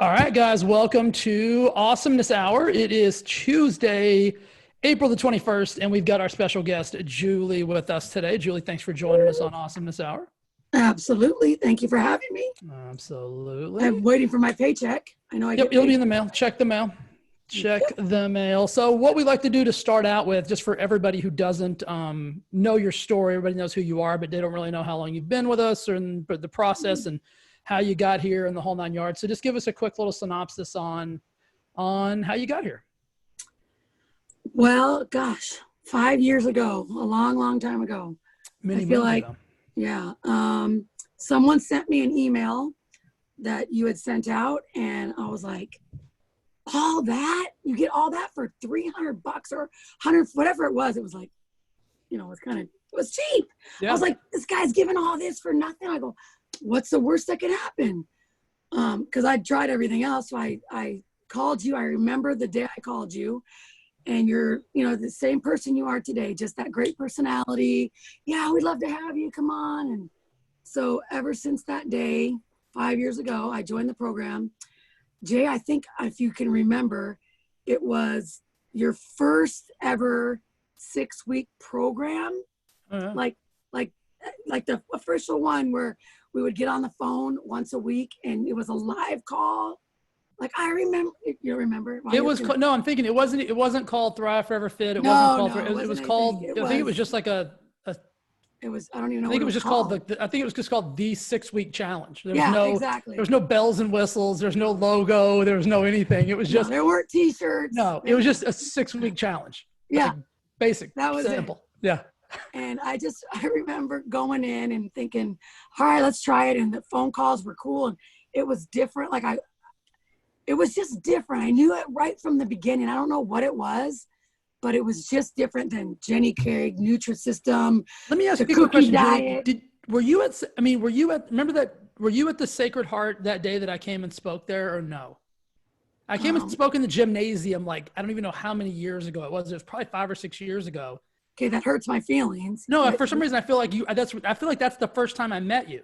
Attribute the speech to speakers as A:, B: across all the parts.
A: All right, guys, welcome to Awesomeness Hour. It is Tuesday, April the 21st, and we've got our special guest, Julie, with us today. Julie, thanks for joining us on Awesomeness Hour.
B: Absolutely. Thank you for having me.
A: Absolutely.
B: I'm waiting for my paycheck. I know I get
A: It'll
B: paid.
A: be in the mail. Check the mail. Check the mail. So what we like to do to start out with, just for everybody who doesn't know your story, everybody knows who you are, but they don't really know how long you've been with us or the process and how you got here and the whole nine yards. So just give us a quick little synopsis on how you got here.
B: Well, gosh, 5 years ago, a long, long time ago.
A: Many
B: I feel
A: moons
B: like,
A: ago.
B: yeah. Someone sent me an email that you had sent out, and I was like, all that? You get all that for $300 or 100, whatever it was. It was like, it was cheap.
A: Yeah.
B: I was like, this guy's giving all this for nothing. I go, what's the worst that could happen? Because I tried everything else. So I called you. I remember the day I called you, and you're, the same person you are today, just that great personality. Yeah, we'd love to have you. Come on. And so ever since that day, 5 years ago, I joined the program. Jay, I think if you can remember, it was your first ever 6-week program.
A: Uh-huh.
B: Like the official one where we would get on the phone once a week and it was a live call. Like I remember, you remember?
A: It was no. I'm thinking it wasn't called Thrive Forever Fit. It wasn't called. It was called. I think it was just like a.
B: It was. I don't even know.
A: I think it was just called
B: the.
A: I think it was just called the 6-week challenge. There was
B: Yeah,
A: no,
B: exactly.
A: There was no bells and whistles. There's no logo. There was no anything. It was just.
B: There weren't T-shirts.
A: No, it was just a 6-week challenge.
B: Yeah,
A: like basic.
B: That was
A: simple. It. Yeah.
B: And I remember going in and thinking, all right, let's try it. And the phone calls were cool. And it was different. It was just different. I knew it right from the beginning. I don't know what it was, but it was just different than Jenny Craig, Nutrisystem.
A: Let me ask you a quick question. Were you at the Sacred Heart that day that I came and spoke there or no? I came and spoke in the gymnasium, I don't even know how many years ago it was. It was probably 5 or 6 years ago.
B: Okay, that hurts my feelings.
A: No, for some reason I feel like I feel like that's the first time I met you.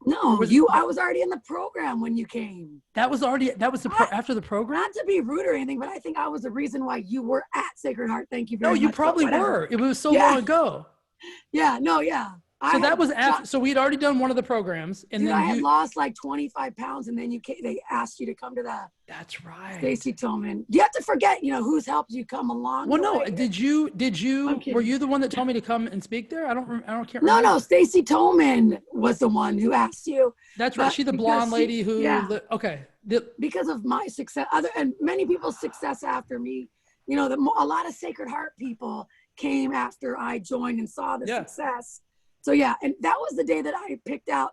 B: No, I was already in the program when you came.
A: After the program?
B: Not to be rude or anything, but I think I was the reason why you were at Sacred Heart. Thank you very much.
A: No, you probably were. It was so long ago.
B: Yeah, no, yeah.
A: So that was after. So we'd already done one of the programs, and then
B: I had lost like 25 pounds, and then they asked you to come to that.
A: That's right.
B: Stacy Tillman. You have to forget, who's helped you come along.
A: Well, no, did you? Were you the one that told me to come and speak there? I can't remember.
B: No, Stacy Tillman was the one who asked you.
A: That's right. She the blonde lady who. Yeah. Okay.
B: Because of my success, and many people's success after me, a lot of Sacred Heart people came after I joined and saw the success. So yeah, and that was the day that I picked out.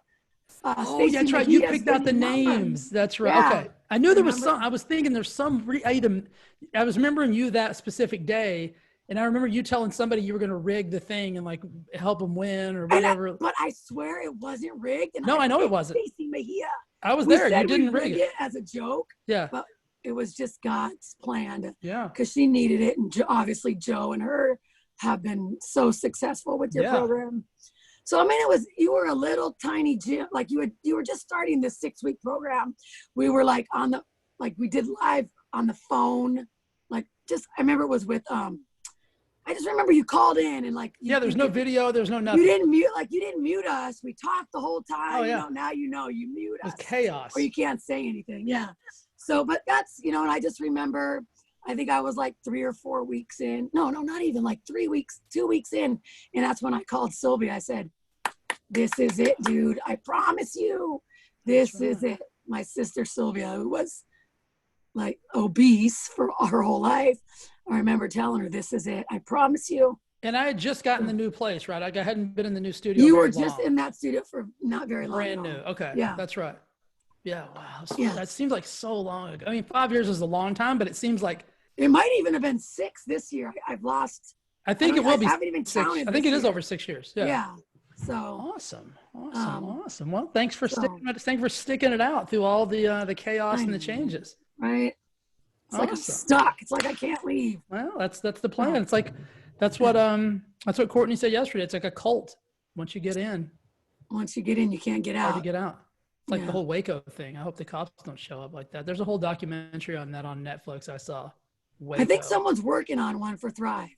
B: Stacey
A: that's right. You picked out the names. That's right. Yeah. Okay. I knew there was some. I was thinking there's some item. I was remembering you that specific day, and I remember you telling somebody you were going to rig the thing and help them win or whatever.
B: But I swear it wasn't rigged.
A: And I know it wasn't.
B: Stacey Mejia.
A: I was there. You didn't rig it
B: as a joke.
A: Yeah.
B: But it was just God's plan.
A: Yeah.
B: Because she needed it, and obviously Joe and her have been so successful with your program. So, I mean, you were a little tiny gym, you were just starting this 6-week program. We were we did live on the phone. I remember it was with, I just remember you called in and
A: there's no video. There's no nothing.
B: You didn't mute us. We talked the whole time. Oh, yeah. Now you mute us.
A: It's chaos.
B: Or you can't say anything. Yeah. So, but that's, and I just remember, I think I was 3 or 4 weeks in. No, not even 3 weeks, 2 weeks in. And that's when I called Sylvia. I said, this is it, dude. I promise you, this is it. My sister Sylvia, who was obese for her whole life. I remember telling her, this is it. I promise you.
A: And I had just gotten the new place, right? I hadn't been in the new studio.
B: You were just in that studio for not very long.
A: Brand new. Okay.
B: Yeah.
A: That's right. Yeah. Wow. That seems like so long ago. I mean, 5 years is a long time, but it seems like
B: it might even have been 6 this year. I've lost.
A: I think it will be.
B: I haven't even counted.
A: I think it is over 6 years. Yeah.
B: Yeah. So
A: awesome. Well, thanks for sticking it out through all the chaos and the changes.
B: Right. It's like I'm stuck. It's like I can't leave.
A: Well, that's the plan. It's that's what Courtney said yesterday. It's like a cult. Once you get in,
B: you can't get out.
A: Hard to get out. like the whole Waco thing. I hope the cops don't show up like that. There's a whole documentary on that on Netflix I saw. Waco.
B: I think someone's working on one for Thrive.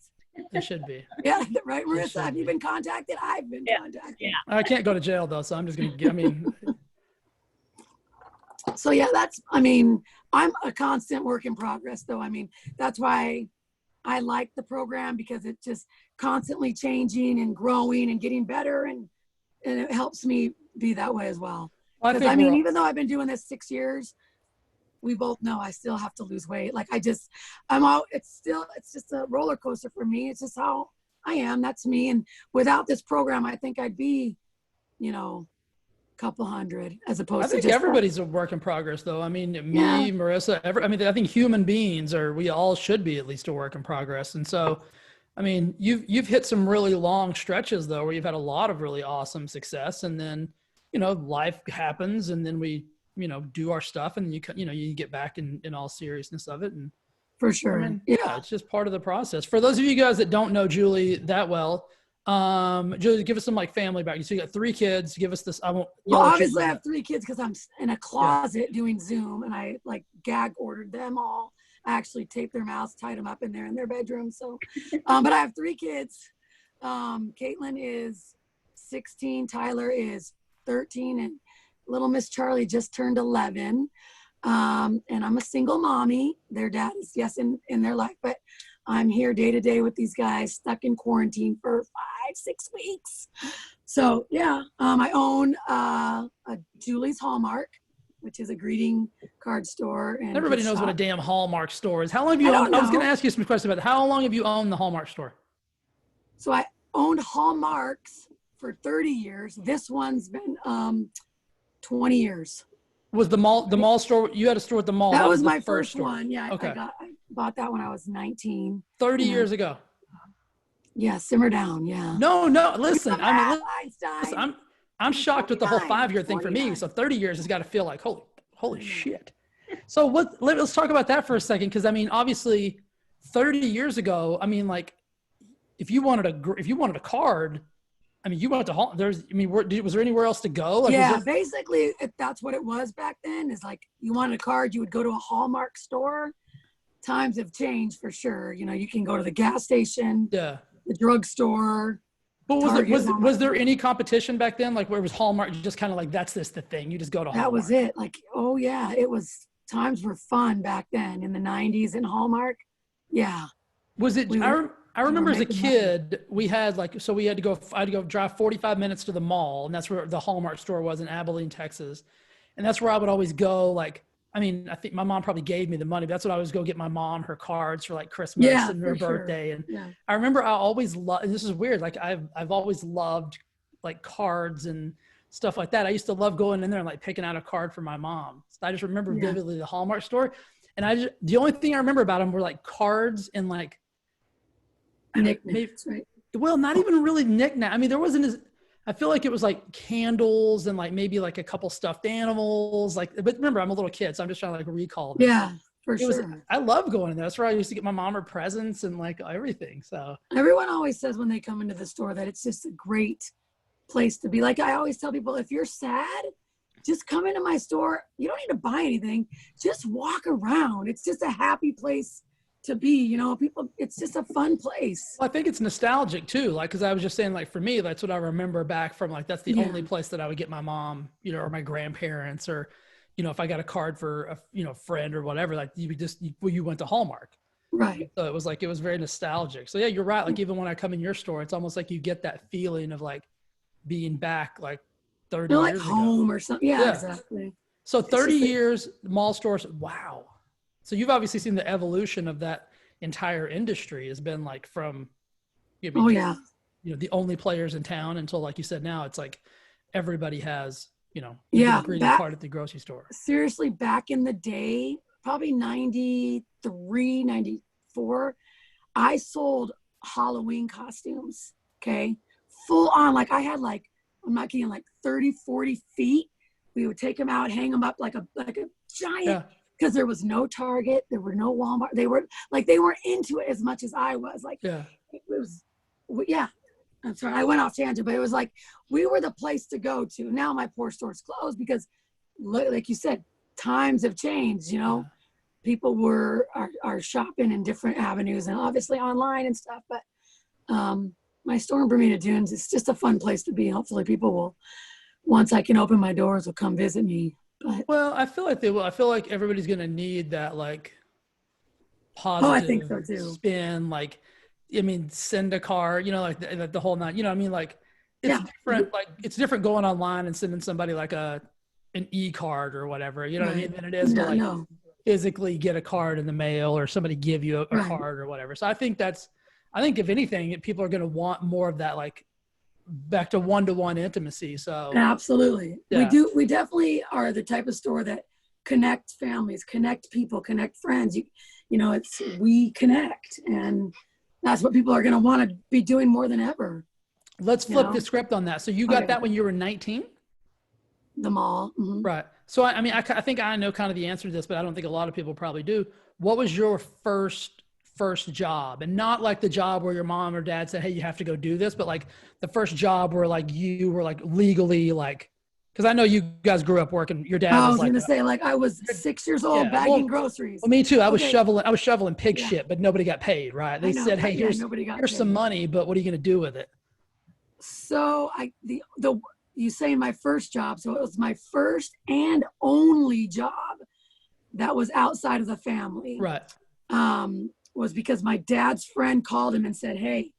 A: It should be.
B: Yeah, right, Marissa? Have you been contacted? I've been contacted.
C: Yeah.
A: I can't go to jail though, so I'm just gonna get. I mean,
B: so yeah, I'm a constant work in progress though. I mean, that's why I like the program, because it's just constantly changing and growing and getting better, and it helps me be that way as well. Because even though I've been doing this 6 years, we both know I still have to lose weight. Like it's just a roller coaster for me. It's just how I am. That's me. And without this program, I think I'd be, couple hundred, as opposed to.
A: I think everybody's a work in progress though. I mean, me, Marissa, I think human beings we all should be at least a work in progress. And so, I mean, you've hit some really long stretches though, where you've had a lot of really awesome success, and then, life happens, and then we, do our stuff, and you get back in all seriousness of it. And
B: for sure.
A: I mean, it's just part of the process. For those of you guys that don't know Julie that well, Julie, give us some family background. So you got 3 kids. Give us this.
B: Obviously I have 3 kids because I'm in a closet doing Zoom, and I gag ordered them all. I actually taped their mouths, tied them up in their bedroom. So, but I have 3 kids. Caitlin is 16. Tyler is 13, and little Miss Charlie just turned 11. And I'm a single mommy. Their dad is in their life, but I'm here day to day with these guys, stuck in quarantine for 5-6 weeks. So yeah, I own a Julie's Hallmark, which is a greeting card store. And
A: everybody knows what a damn Hallmark store is. How long have you owned? I was going to ask you some questions about that. How long have you owned the Hallmark store?
B: So I owned Hallmarks for 30 years. This one's been 20 years.
A: Was the mall store? You had a store at the mall.
B: That was my first one. Yeah.
A: Okay.
B: I bought that when I was 19.
A: 30 years ago.
B: Yeah. Simmer down. Yeah.
A: No. Listen, I'm shocked with the whole 5-year thing for me. So 30 years has got to feel like, holy shit. So let's talk about that for a second. Cause obviously 30 years ago, if you wanted a card, you went to was there anywhere else to go?
B: Basically that's what it was back then, is you wanted a card, you would go to a Hallmark store. Times have changed for sure. You can go to the gas station, the drugstore.
A: But was there any competition back then? Where it was Hallmark, just kind of that's the thing. You just go to Hallmark.
B: That was it. Oh yeah, it was, times were fun back then in the 90s in Hallmark. Yeah.
A: Was it, I remember as a kid, we had I had to go drive 45 minutes to the mall, and that's where the Hallmark store was in Abilene, Texas. And that's where I would always go. I think my mom probably gave me the money, but that's what I always go get my mom her cards for Christmas and her birthday. And I remember I always loved, and this is weird, I've always loved cards and stuff like that. I used to love going in there and picking out a card for my mom. So I just remember vividly the Hallmark store. And the only thing I remember about them were kcards and
B: knickknacks, right?
A: Well, not even really knickknack. There wasn't I feel like it was candles and maybe a couple stuffed animals. But remember, I'm a little kid, so I'm just trying to recall this.
B: Yeah, for sure.
A: I love going in there. That's where I used to get my mom her presents and everything. So
B: everyone always says when they come into the store that it's just a great place to be. I always tell people, if you're sad, just come into my store. You don't need to buy anything. Just walk around. It's just a happy place to be, people, it's just a fun place.
A: Well, I think it's nostalgic too. Cause I was just saying, for me, that's what I remember back from, that's the only place that I would get my mom, or my grandparents, or, if I got a card for a, friend or whatever, you went to Hallmark.
B: Right.
A: So it was very nostalgic. So yeah, you're right. Even when I come in your store, it's almost you get that feeling of being back 30 years ago.
B: Home or something. Yeah, exactly.
A: So 30 years, mall stores. Wow. So you've obviously seen the evolution of that entire industry has been from, the only players in town until, like you said, now it's everybody has, a greeting card at the grocery store.
B: Seriously, back in the day, probably 93, 94, I sold Halloween costumes. Okay. Full on. I had I'm not kidding, 30, 40 feet. We would take them out, hang them up like a giant, because there was no Target, there were no Walmart. They weren't into it as much as I was. It was, I'm sorry, I went off tangent, but it was we were the place to go to. Now my poor store's closed because like you said, times have changed, you know.
A: Yeah.
B: People are shopping in different avenues and obviously online and stuff, but my store in Bermuda Dunes is just a fun place to be. Hopefully people will, once I can open my doors, will come visit me. But
A: Well, I feel like they will. I feel like everybody's going to need that like
B: oh, I think
A: positive
B: so too.
A: spin. Like, I mean, send a card, like the whole night, I mean, like it's
B: Yeah.
A: different, like it's different going online and sending somebody like an e-card or whatever, you know what I
B: Right.
A: mean? Than it is to
B: Yeah,
A: like
B: no.
A: physically get a card in the mail or somebody give you a
B: Right.
A: card or whatever. So I think if anything, people are going to want more of that, like back to one-to-one intimacy. So
B: Absolutely.
A: yeah.
B: We definitely are the type of store that connect families, connect people, connect friends. We connect, and that's what people are going to want to be doing more than ever.
A: Let's
B: You
A: flip the
B: know,
A: script on that. So you got
B: okay.
A: that when you were 19?
B: The mall. Mm-hmm.
A: Right. So I mean, I think I know kind of the answer to this, but I don't think a lot of people probably do. What was your first job? And not like the job where your mom or dad said, "Hey, you have to go do this," but like the first job where like you were like legally like, because I know you guys grew up working. Your dad
B: I
A: was
B: was
A: like,
B: going to say, like, I was 6 years old
A: yeah,
B: bagging groceries.
A: well, me too.
B: Okay.
A: I was shoveling pig
B: Yeah,
A: shit, but nobody got paid. Right? They
B: I know.
A: said, "Hey,
B: Yeah, nobody got
A: here's some
B: paid.
A: money, but what are you going to do with it?"
B: So you say my first job. So it was my first and only job that was outside of the family.
A: Right.
B: Was because my dad's friend called him and said, "Hey,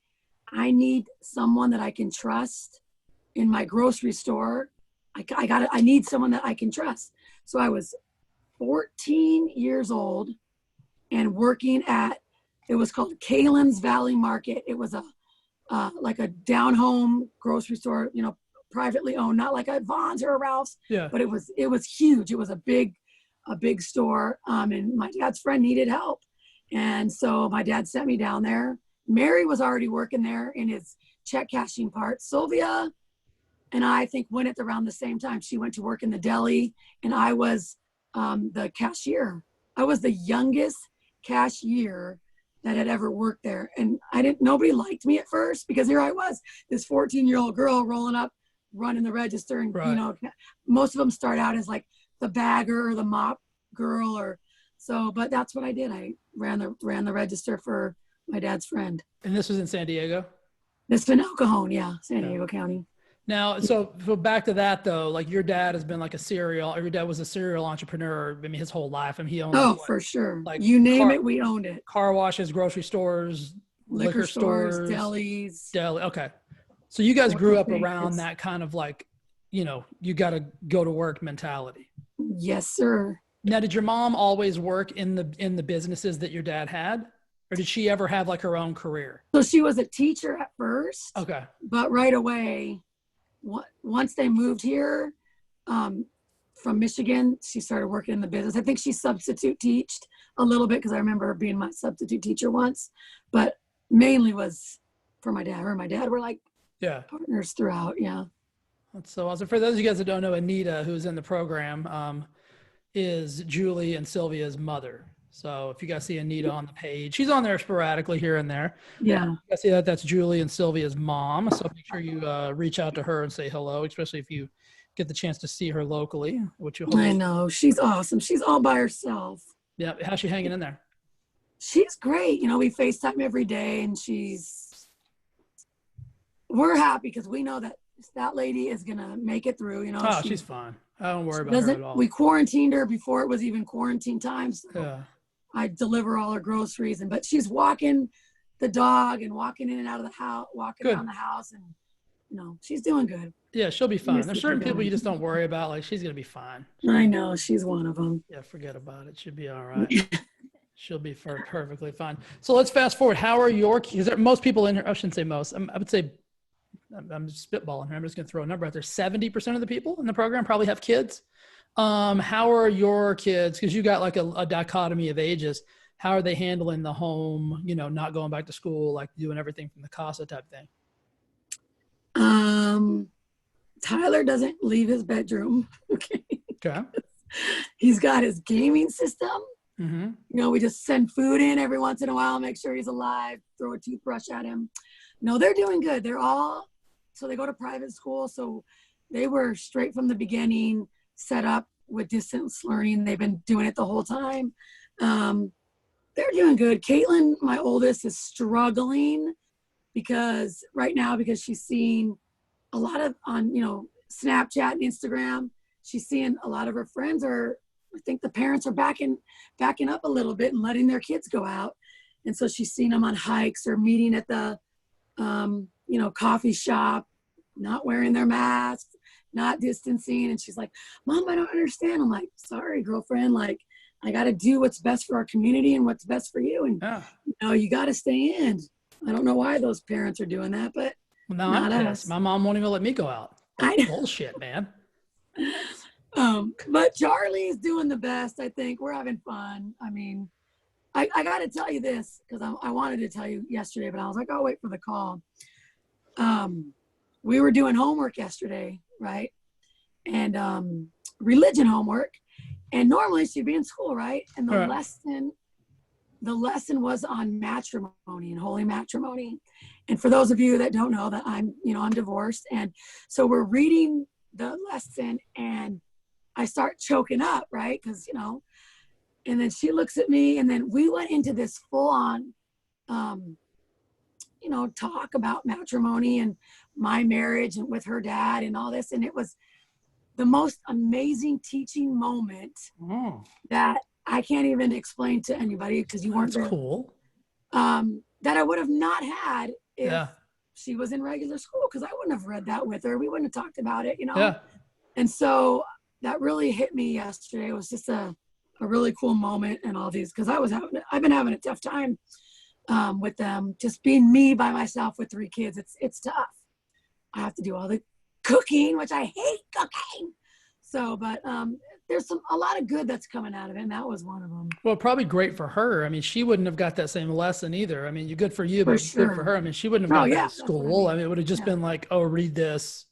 B: I need someone that I can trust in my grocery store. I need someone that I can trust." So I was 14 years old and working at, it was called Kalen's Valley Market. It was like a down home grocery store, privately owned, not like a Vons or a Ralph's,
A: Yeah.
B: but it was huge. It was a big store. And my dad's friend needed help. And so my dad sent me down there. Mary was already working there in his check cashing part. Sylvia and I think went at around the same time. She went to work in the deli, and I was the cashier. I was the youngest cashier that had ever worked there. And nobody liked me at first because here I was, this 14-year-old girl rolling up, running the register. And,
A: Right.
B: Most of them start out as like the bagger or the mop girl but that's what I did. I ran the register for my dad's friend.
A: And this was in San Diego?
B: This is in El Cajon, yeah, San Diego County.
A: Now, so back to that though, like your dad has been like your dad was a serial entrepreneur. I mean, his whole life, and he owned.
B: For sure.
A: Like
B: you name it, we owned it.
A: Car washes, grocery stores, liquor stores,
B: delis.
A: Okay. So you guys grew up around that kind of like, you got to go to work mentality.
B: Yes, sir.
A: Now, did your mom always work in the businesses that your dad had? Or did she ever have like her own career?
B: So she was a teacher at first.
A: Okay. But
B: right away, once they moved here from Michigan, she started working in the business. I think she substitute teached a little bit because I remember her being my substitute teacher once, but mainly was for my dad. Her and my dad were like partners throughout. Yeah.
A: That's so awesome. For those of you guys that don't know, Anita, who's in the program, is Julie and Sylvia's mother. So if you guys see Anita on the page, she's on there sporadically here and there.
B: Yeah.
A: You guys see that's Julie and Sylvia's mom. So make sure you reach out to her and say hello, especially if you get the chance to see her locally, which you hope.
B: I know. She's awesome. She's all by herself.
A: Yeah. How's she hanging in there?
B: She's great. We FaceTime every day, and we're happy because we know that lady is going to make it through.
A: She's fine. I don't worry about her at all.
B: We quarantined her before it was even quarantine time. So
A: yeah.
B: I deliver all her groceries, but she's walking the dog and walking in and out of the house, walking around the house, and she's doing good.
A: Yeah, she'll be fine. There's certain people you just don't worry about. Like, she's gonna be fine.
B: I know, she's one of them.
A: Yeah, forget about it. She'll be all right. She'll be perfectly fine. So let's fast forward. How are your kids? Most people in here, I shouldn't say most. I would say, I'm spitballing here. I'm just gonna throw a number out there. 70% of the people in the program probably have kids. How are your kids? Because you got like a dichotomy of ages. How are they handling the home? Not going back to school, like doing everything from the CASA type thing.
B: Tyler doesn't leave his bedroom. Okay.
A: He's
B: got his gaming system.
A: Mm-hmm.
B: We just send food in every once in a while, make sure he's alive, throw a toothbrush at him. No, they're doing good. So they go to private school. So they were straight from the beginning set up with distance learning. They've been doing it the whole time. They're doing good. Caitlin, my oldest, is struggling because she's seeing a lot of on, Snapchat and Instagram. She's seeing a lot of her friends I think the parents are backing up a little bit and letting their kids go out. And so she's seen them on hikes or meeting at the, coffee shop, not wearing their masks, not distancing. And she's like, Mom, I don't understand. I'm like, sorry, girlfriend. Like, I got to do what's best for our community and what's best for you. And, you got to stay in. I don't know why those parents are doing that, but
A: no, I'm pissed. My mom won't even let me go out. That's bullshit, man.
B: But Charlie's doing the best. I think we're having fun. I mean, I got to tell you this because I wanted to tell you yesterday, but I was like, I'll wait for the call. We were doing homework yesterday, right? And religion homework. And normally she'd be in school, right? And the lesson was on matrimony and holy matrimony. And for those of you that don't know that I'm divorced. And so we're reading the lesson and I start choking up, right? Because, and then she looks at me and then we went into this full on, talk about matrimony and my marriage and with her dad and all this. And it was the most amazing teaching moment that I can't even explain to anybody because you weren't there.
A: Cool.
B: That I would have not had if she was in regular school because I wouldn't have read that with her. We wouldn't have talked about it, Yeah. And so that really hit me yesterday. It was just a really cool moment and all these because I've been having a tough time with them. Just being me by myself with 3 kids. It's tough. I have to do all the cooking, which I hate cooking. So, but there's a lot of good that's coming out of it, and that was one of them.
A: Well, probably great for her. I mean, she wouldn't have got that same lesson either. I mean, you're good for you, but good for her. I mean, she wouldn't have got that at school. I mean, it would have just been like, oh, read this,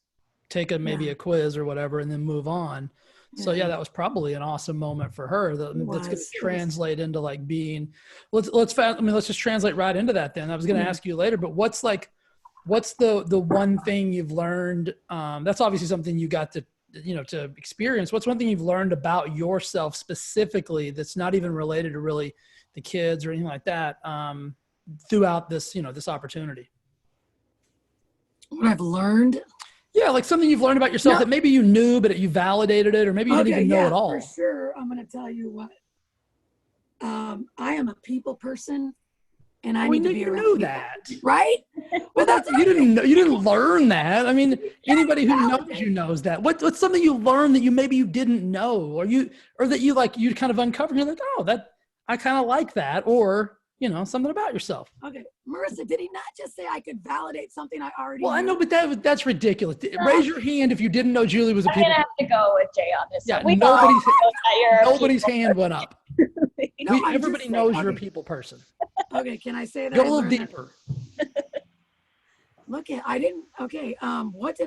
A: take maybe a quiz or whatever, and then move on. So that was probably an awesome moment for her. That's going to translate into like being. Let's just translate right into that. Then I was going to ask you later, but what's the one thing you've learned? That's obviously something you got to experience. What's one thing you've learned about yourself specifically that's not even related to really the kids or anything like that throughout this, this opportunity?
B: What I've learned?
A: Yeah, like something you've learned about yourself that maybe you knew, but you validated it, or maybe you didn't even know at all.
B: For sure. I'm going to tell you what. I am a people person. And I need to be around
A: that,
B: right?
A: Well, you didn't learn that. I mean, anybody who knows you knows that. What's something you learned that you didn't know, or that you kind of uncovered? You're like, oh, that I kind of like that, or something about yourself.
B: Okay, Marissa, did he not just say I could validate something I already?
A: Well,
B: knew?
A: I know, but that's ridiculous. Raise your hand if you didn't know Julie was a people.
C: I'm gonna have to go with Jay on this.
A: Yeah,
C: one.
A: nobody's hand went up. Everybody knows you're a people person.
B: Okay, can I say that?
A: Go a little deeper.
B: What did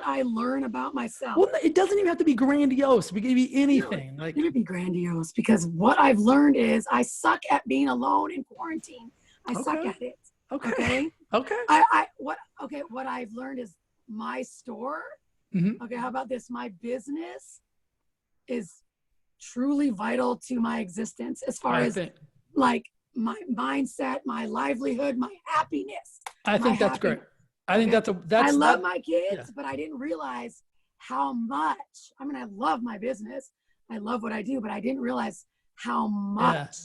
B: I learn about myself?
A: Well, it doesn't even have to be grandiose. It can be anything.
B: It can be grandiose because what I've learned is I suck at being alone in quarantine. I suck at it.
A: Okay.
B: What I've learned is my store.
A: Mm-hmm.
B: Okay, how about this? My business is truly vital to my existence as far as like my mindset, my livelihood, my happiness.
A: I think that's great. I think
B: I love my kids, but I didn't realize how much. I mean, I love my business. I love what I do, but I didn't realize how much.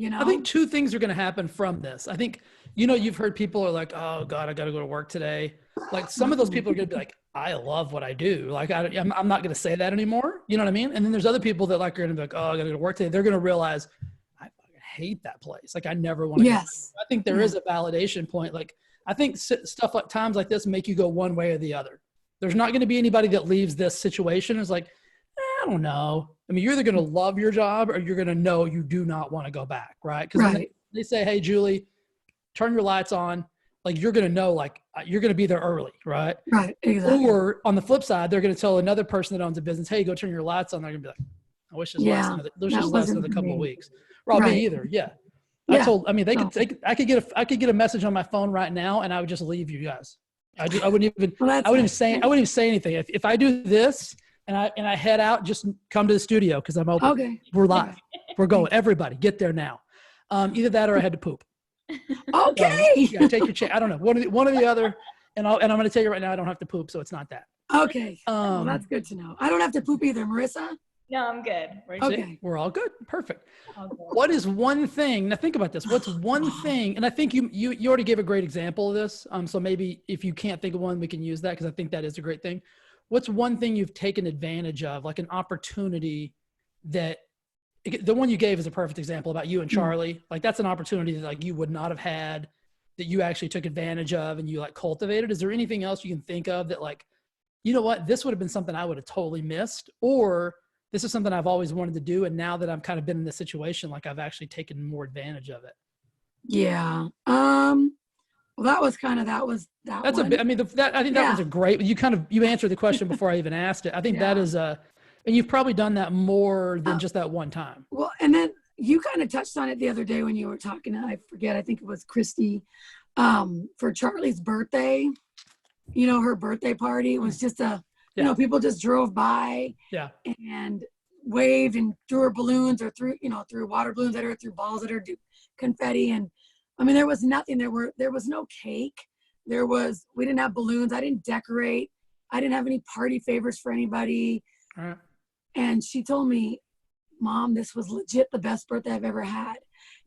B: I
A: think 2 things are going to happen from this. I think, you've heard people are like, oh God, I got to go to work today. Like some of those people are going to be like, I love what I do. Like I'm not going to say that anymore. You know what I mean? And then there's other people that are going to be like, oh, I got to go to work today. They're going to realize I fucking hate that place. Like I never want to.
B: Yes.
A: I think there is a validation point. Like I think stuff like times like this make you go one way or the other. There's not going to be anybody that leaves this situation and is like, I don't know. I mean, you're either going to love your job or you're going to know you do not want to go back. Right. Because they say, hey, Julie, turn your lights on. Like you're going to know, like you're going to be there early. Right.
B: Right. Exactly.
A: Or on the flip side, they're going to tell another person that owns a business, hey, go turn your lights on. They're going to be like, I wish this lasted another couple of weeks. Or me either. Yeah. I could get a message on my phone right now and I would just leave you guys. I wouldn't even say anything. If I do this, and I head out, just come to the studio because I'm open.
B: Okay.
A: We're live. We're going. Everybody, get there now. Either that or I had to poop.
B: Okay.
A: So, yeah, take your chance. I don't know. One or the other. And I'm going to tell you right now, I don't have to poop, so it's not that.
B: Okay. Well, that's good to know. I don't have to poop either, Marissa.
C: No, I'm good.
B: Okay.
A: We're all good. Perfect.
C: All good.
A: What is one thing? Now think about this. What's one thing? And I think you already gave a great example of this. So maybe if you can't think of one, we can use that because I think that is a great thing. What's one thing you've taken advantage of, like an opportunity that the one you gave is a perfect example about you and Charlie. Like that's an opportunity that like you would not have had that you actually took advantage of and you like cultivated. Is there anything else you can think of that like, you know what, this would have been something I would have totally missed, or this is something I've always wanted to do. And now that I've kind of been in this situation, like I've actually taken more advantage of it.
B: Yeah. Well, that was
A: That's one. A bit, I mean, I think that was a great, you answered the question before I even asked it. I think that is and you've probably done that more than just that one time.
B: Well, and then you kind of touched on it the other day when you were talking, I forget, I think it was Christy, for Charlie's birthday, her birthday party. It was just people just drove by and waved and threw her balloons or threw water balloons at her, threw balls at her, confetti. And I mean, there was nothing, there was no cake. We didn't have balloons. I didn't decorate. I didn't have any party favors for anybody. And she told me, Mom, this was legit the best birthday I've ever had,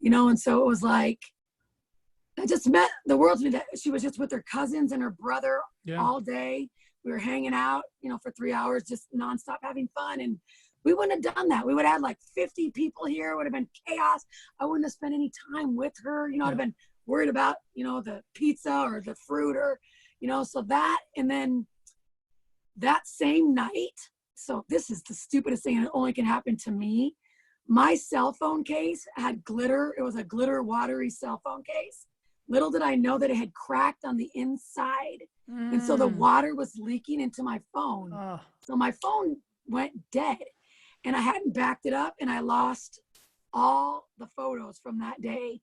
B: and so it was like, I just met the world to me that she was just with her cousins and her brother all day. We were hanging out, for 3 hours, just nonstop having fun. And we wouldn't have done that. We would have had like 50 people here. It would have been chaos. I wouldn't have spent any time with her. I'd have been worried about, the pizza or the fruit or, so that. And then that same night, so this is the stupidest thing, and it only can happen to me. My cell phone case had glitter. It was a glitter watery cell phone case. Little did I know that it had cracked on the inside. And so the water was leaking into my phone. So my phone went dead and I hadn't backed it up, and I lost all the photos from that day,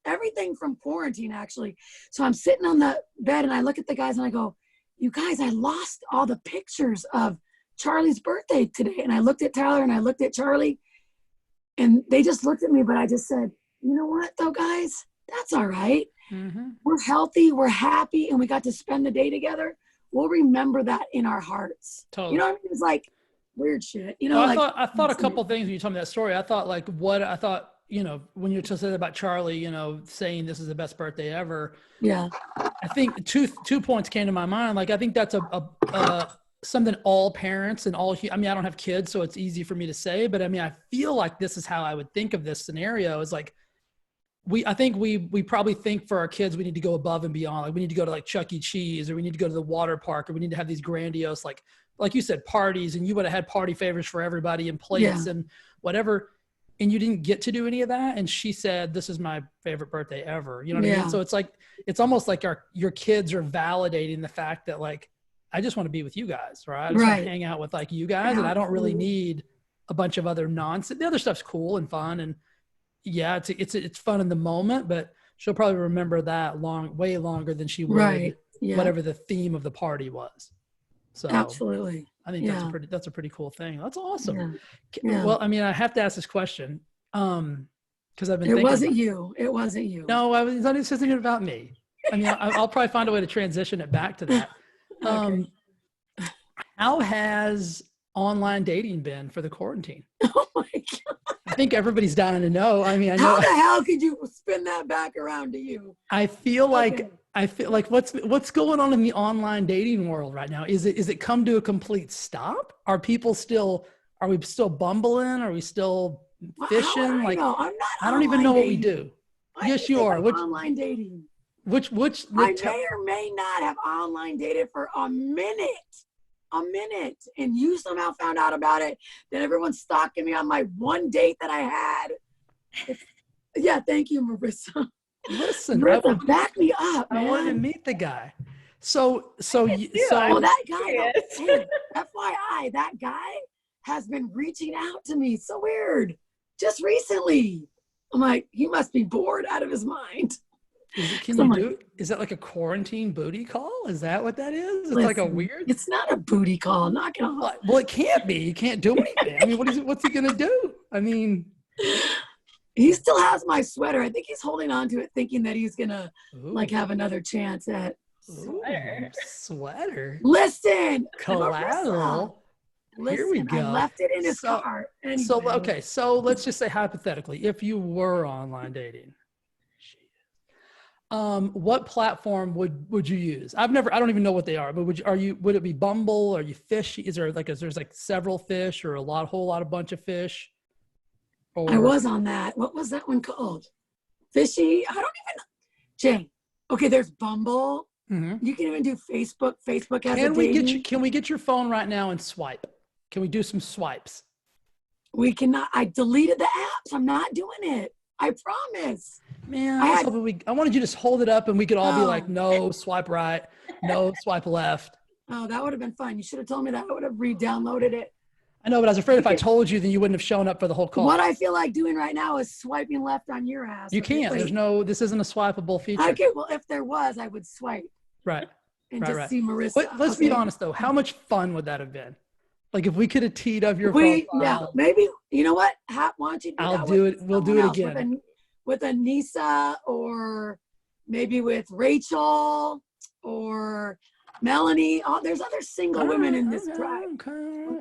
B: everything from quarantine actually. So I'm sitting on the bed and I look at the guys and I go, you guys, I lost all the pictures of Charlie's birthday today. And I looked at Tyler and I looked at Charlie and they just looked at me, but I just said, you know what though, guys, that's all right. We're healthy, we're happy, and we got to spend the day together. We'll remember that in our hearts.
A: Totally.
B: You know what I mean? It's like weird shit.
A: I thought a couple things when you told me that story. I thought when you just said about Charlie, saying this is the best birthday ever.
B: Yeah.
A: I think two points came to my mind. Like, I think that's something all parents and I don't have kids, so it's easy for me to say, but I mean, I feel like this is how I would think of this scenario is like, I think we probably think for our kids, we need to go above and beyond. Like we need to go to like Chuck E. Cheese, or we need to go to the water park, or we need to have these grandiose, like you said, parties, and you would have had party favors for everybody and plates and whatever. And you didn't get to do any of that. And she said, this is my favorite birthday ever. You know what I mean? So it's like, it's almost like your kids are validating the fact that like, I just want to be with you guys, right? I just want to hang out with like you guys, and I don't really need a bunch of other nonsense. The other stuff's cool and fun, and it's fun in the moment, but she'll probably remember that way longer than she would whatever the theme of the party was. So
B: absolutely.
A: I think that's a pretty cool thing. That's awesome. Well, I mean, I have to ask this question. Cause I've been thinking.
B: It wasn't you.
A: No, this isn't about me. I mean, I'll probably find a way to transition it back to that.
B: Okay.
A: How has online dating been for the quarantine?
B: Oh my God.
A: I think everybody's dying to know. I mean, I know.
B: How the hell could you spin that back around to you?
A: I feel like what's going on in the online dating world right now? Is it come to a complete stop? Are we still bumbling? Are we still fishing?
B: I'm not.
A: I don't even know what we do. Yes, you are.
B: Online dating.
A: I
B: may or may not have online dated for a minute, and you somehow found out about it. Then everyone's stalking me on my one date that I had. Yeah, thank you, Marissa.
A: Listen,
B: Marissa, back me up, man.
A: I wanted to meet the guy. So
B: that guy. Hey, FYI, that guy has been reaching out to me. So weird. Just recently, I'm like, he must be bored out of his mind.
A: Is that like a quarantine booty call? Is that what that is? It's
B: Listen,
A: like a weird.
B: It's not a booty call. Knock it off.
A: Well, it can't be. You can't do anything. I mean, what's he gonna do? I mean,
B: he still has my sweater. I think he's holding on to it, thinking that he's gonna like have another chance at
A: sweater.
B: Listen,
A: Collateral.
B: Listen,
A: here we go.
B: I left it in his car. Anyway.
A: So let's just say hypothetically, if you were online dating, what platform would you use? I don't even know what they are, but would it be Bumble? Are you Fish? There's like several fish or whole lot of bunch of fish? Or,
B: I was on that. What was that one called? Fishy? I don't even know. Jay. Okay, there's Bumble. Mm-hmm. You can even do Facebook. Facebook has
A: Can we get your phone right now and swipe? Can we do some swipes?
B: We cannot. I deleted the apps. I'm not doing it. I promise.
A: Man, I wanted you to just hold it up and we could all be like, no, swipe right, no, swipe left.
B: Oh, that would have been fun. You should have told me that. I would have re-downloaded it.
A: I know, but I was afraid if I told you, then you wouldn't have shown up for the whole call.
B: What I feel like doing right now is swiping left on your ass.
A: You can't. This isn't a swipeable feature.
B: Okay, well, if there was, I would swipe.
A: Right.
B: And just see Marissa.
A: But let's be honest, though. How much fun would that have been? Like if we could have teed up your profile.
B: No, maybe, you know what? Why don't you do
A: I'll do it. We'll do it again.
B: With Anissa or maybe with Rachel or Melanie. Oh, there's other single women in this tribe.
A: Okay.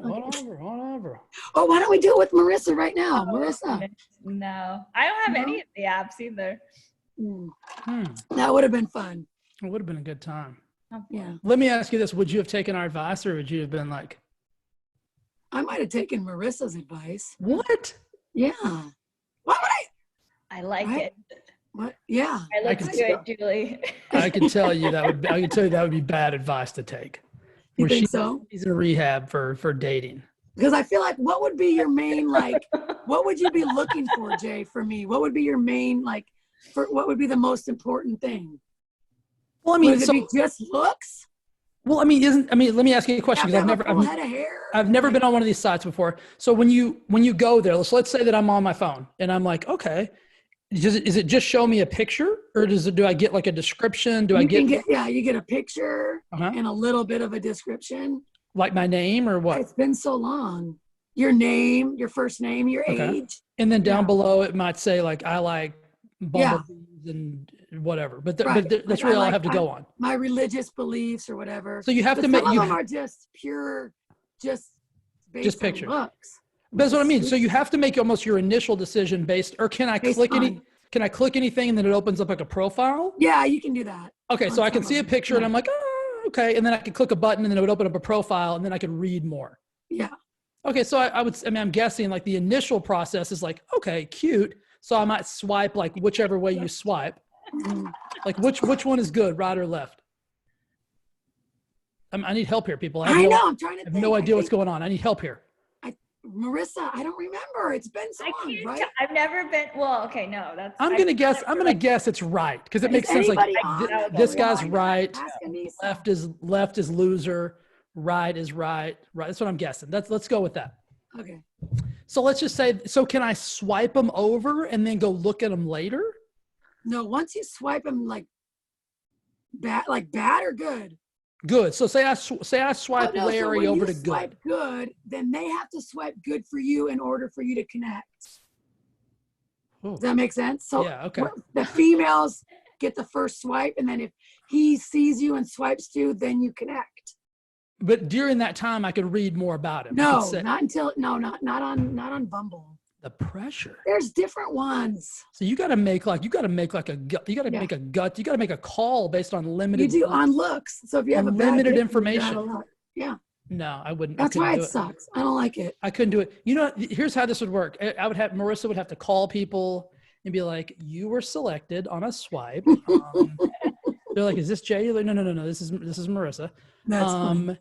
A: Whatever.
B: Oh, why don't we do it with Marissa right now? Marissa.
C: No, I don't have any of the apps either.
B: That would have been fun.
A: It would have been a good time.
B: Yeah.
A: Let me ask you this. Would you have taken our advice or would you have been like?
B: I might have taken Marissa's advice.
A: What?
B: Yeah. Why would I?
C: I like it.
B: What? Yeah.
C: I look good, Julie.
A: I can tell you that would be bad advice to take.
B: You think so?
A: She's in rehab for dating.
B: Because I feel like, what would be your main, what would you be looking for, Jay, for me? What would be your main, what would be the most important thing?
A: Well, I mean,
B: would it be just looks?
A: Well, let me ask you a question because I've never been on one of these sites before. So when you go there, let's say that I'm on my phone and I'm like, okay, is it just show me a picture or do I get like a description? You get a picture and a little bit of a description. Like my name or what?
B: It's been so long. Your name, your first name, your age.
A: And then down below it might say like, I like bumblebees and whatever, but that's really all I have to go on.
B: My religious beliefs or whatever.
A: So you have to make,
B: some of them are just pure, just
A: pictures.
B: Looks.
A: That's what I mean. So you have to make almost your initial decision or can I click anything and then it opens up like a profile?
B: Yeah, you can do that.
A: Okay. So I can see a picture and I'm like, oh, okay. And then I can click a button and then it would open up a profile and then I can read more.
B: Yeah.
A: Okay. So I'm guessing like the initial process is like, okay, cute. So I might swipe like whichever way you swipe. Like which one is good, right or left? I need help here, people.
B: I know. I'm trying to think.
A: I have no idea what's going on. I need help here.
B: Marissa, I don't remember. It's been so long, right?
C: I've never been. Well, okay, no, that's.
A: I'm gonna guess it's right because it makes sense. Like this guy's right. Left is loser. Right is right. Right. That's what I'm guessing. Let's go with that.
B: Okay.
A: So let's just say. So can I swipe them over and then go look at them later?
B: No. Once you swipe them, bad or good.
A: Good. So say I swipe Larry over to good.
B: Swipe good, then they have to swipe good for you in order for you to connect. Does that make sense? So
A: yeah, okay.
B: The females get the first swipe, and then if he sees you and swipes too, then you connect.
A: But during that time, I could read more about him.
B: No, not on Bumble.
A: The pressure.
B: There's different ones.
A: So you got to make a call based on limited.
B: You do on looks. So if you have a
A: limited information.
B: Yeah.
A: No, I wouldn't.
B: That's why it sucks. I don't like it.
A: I couldn't do it. Here's how this would work. Marissa would have to call people and be like, you were selected on a swipe. They're like, is this Jay? Like, no. This is Marissa.
B: That's fine.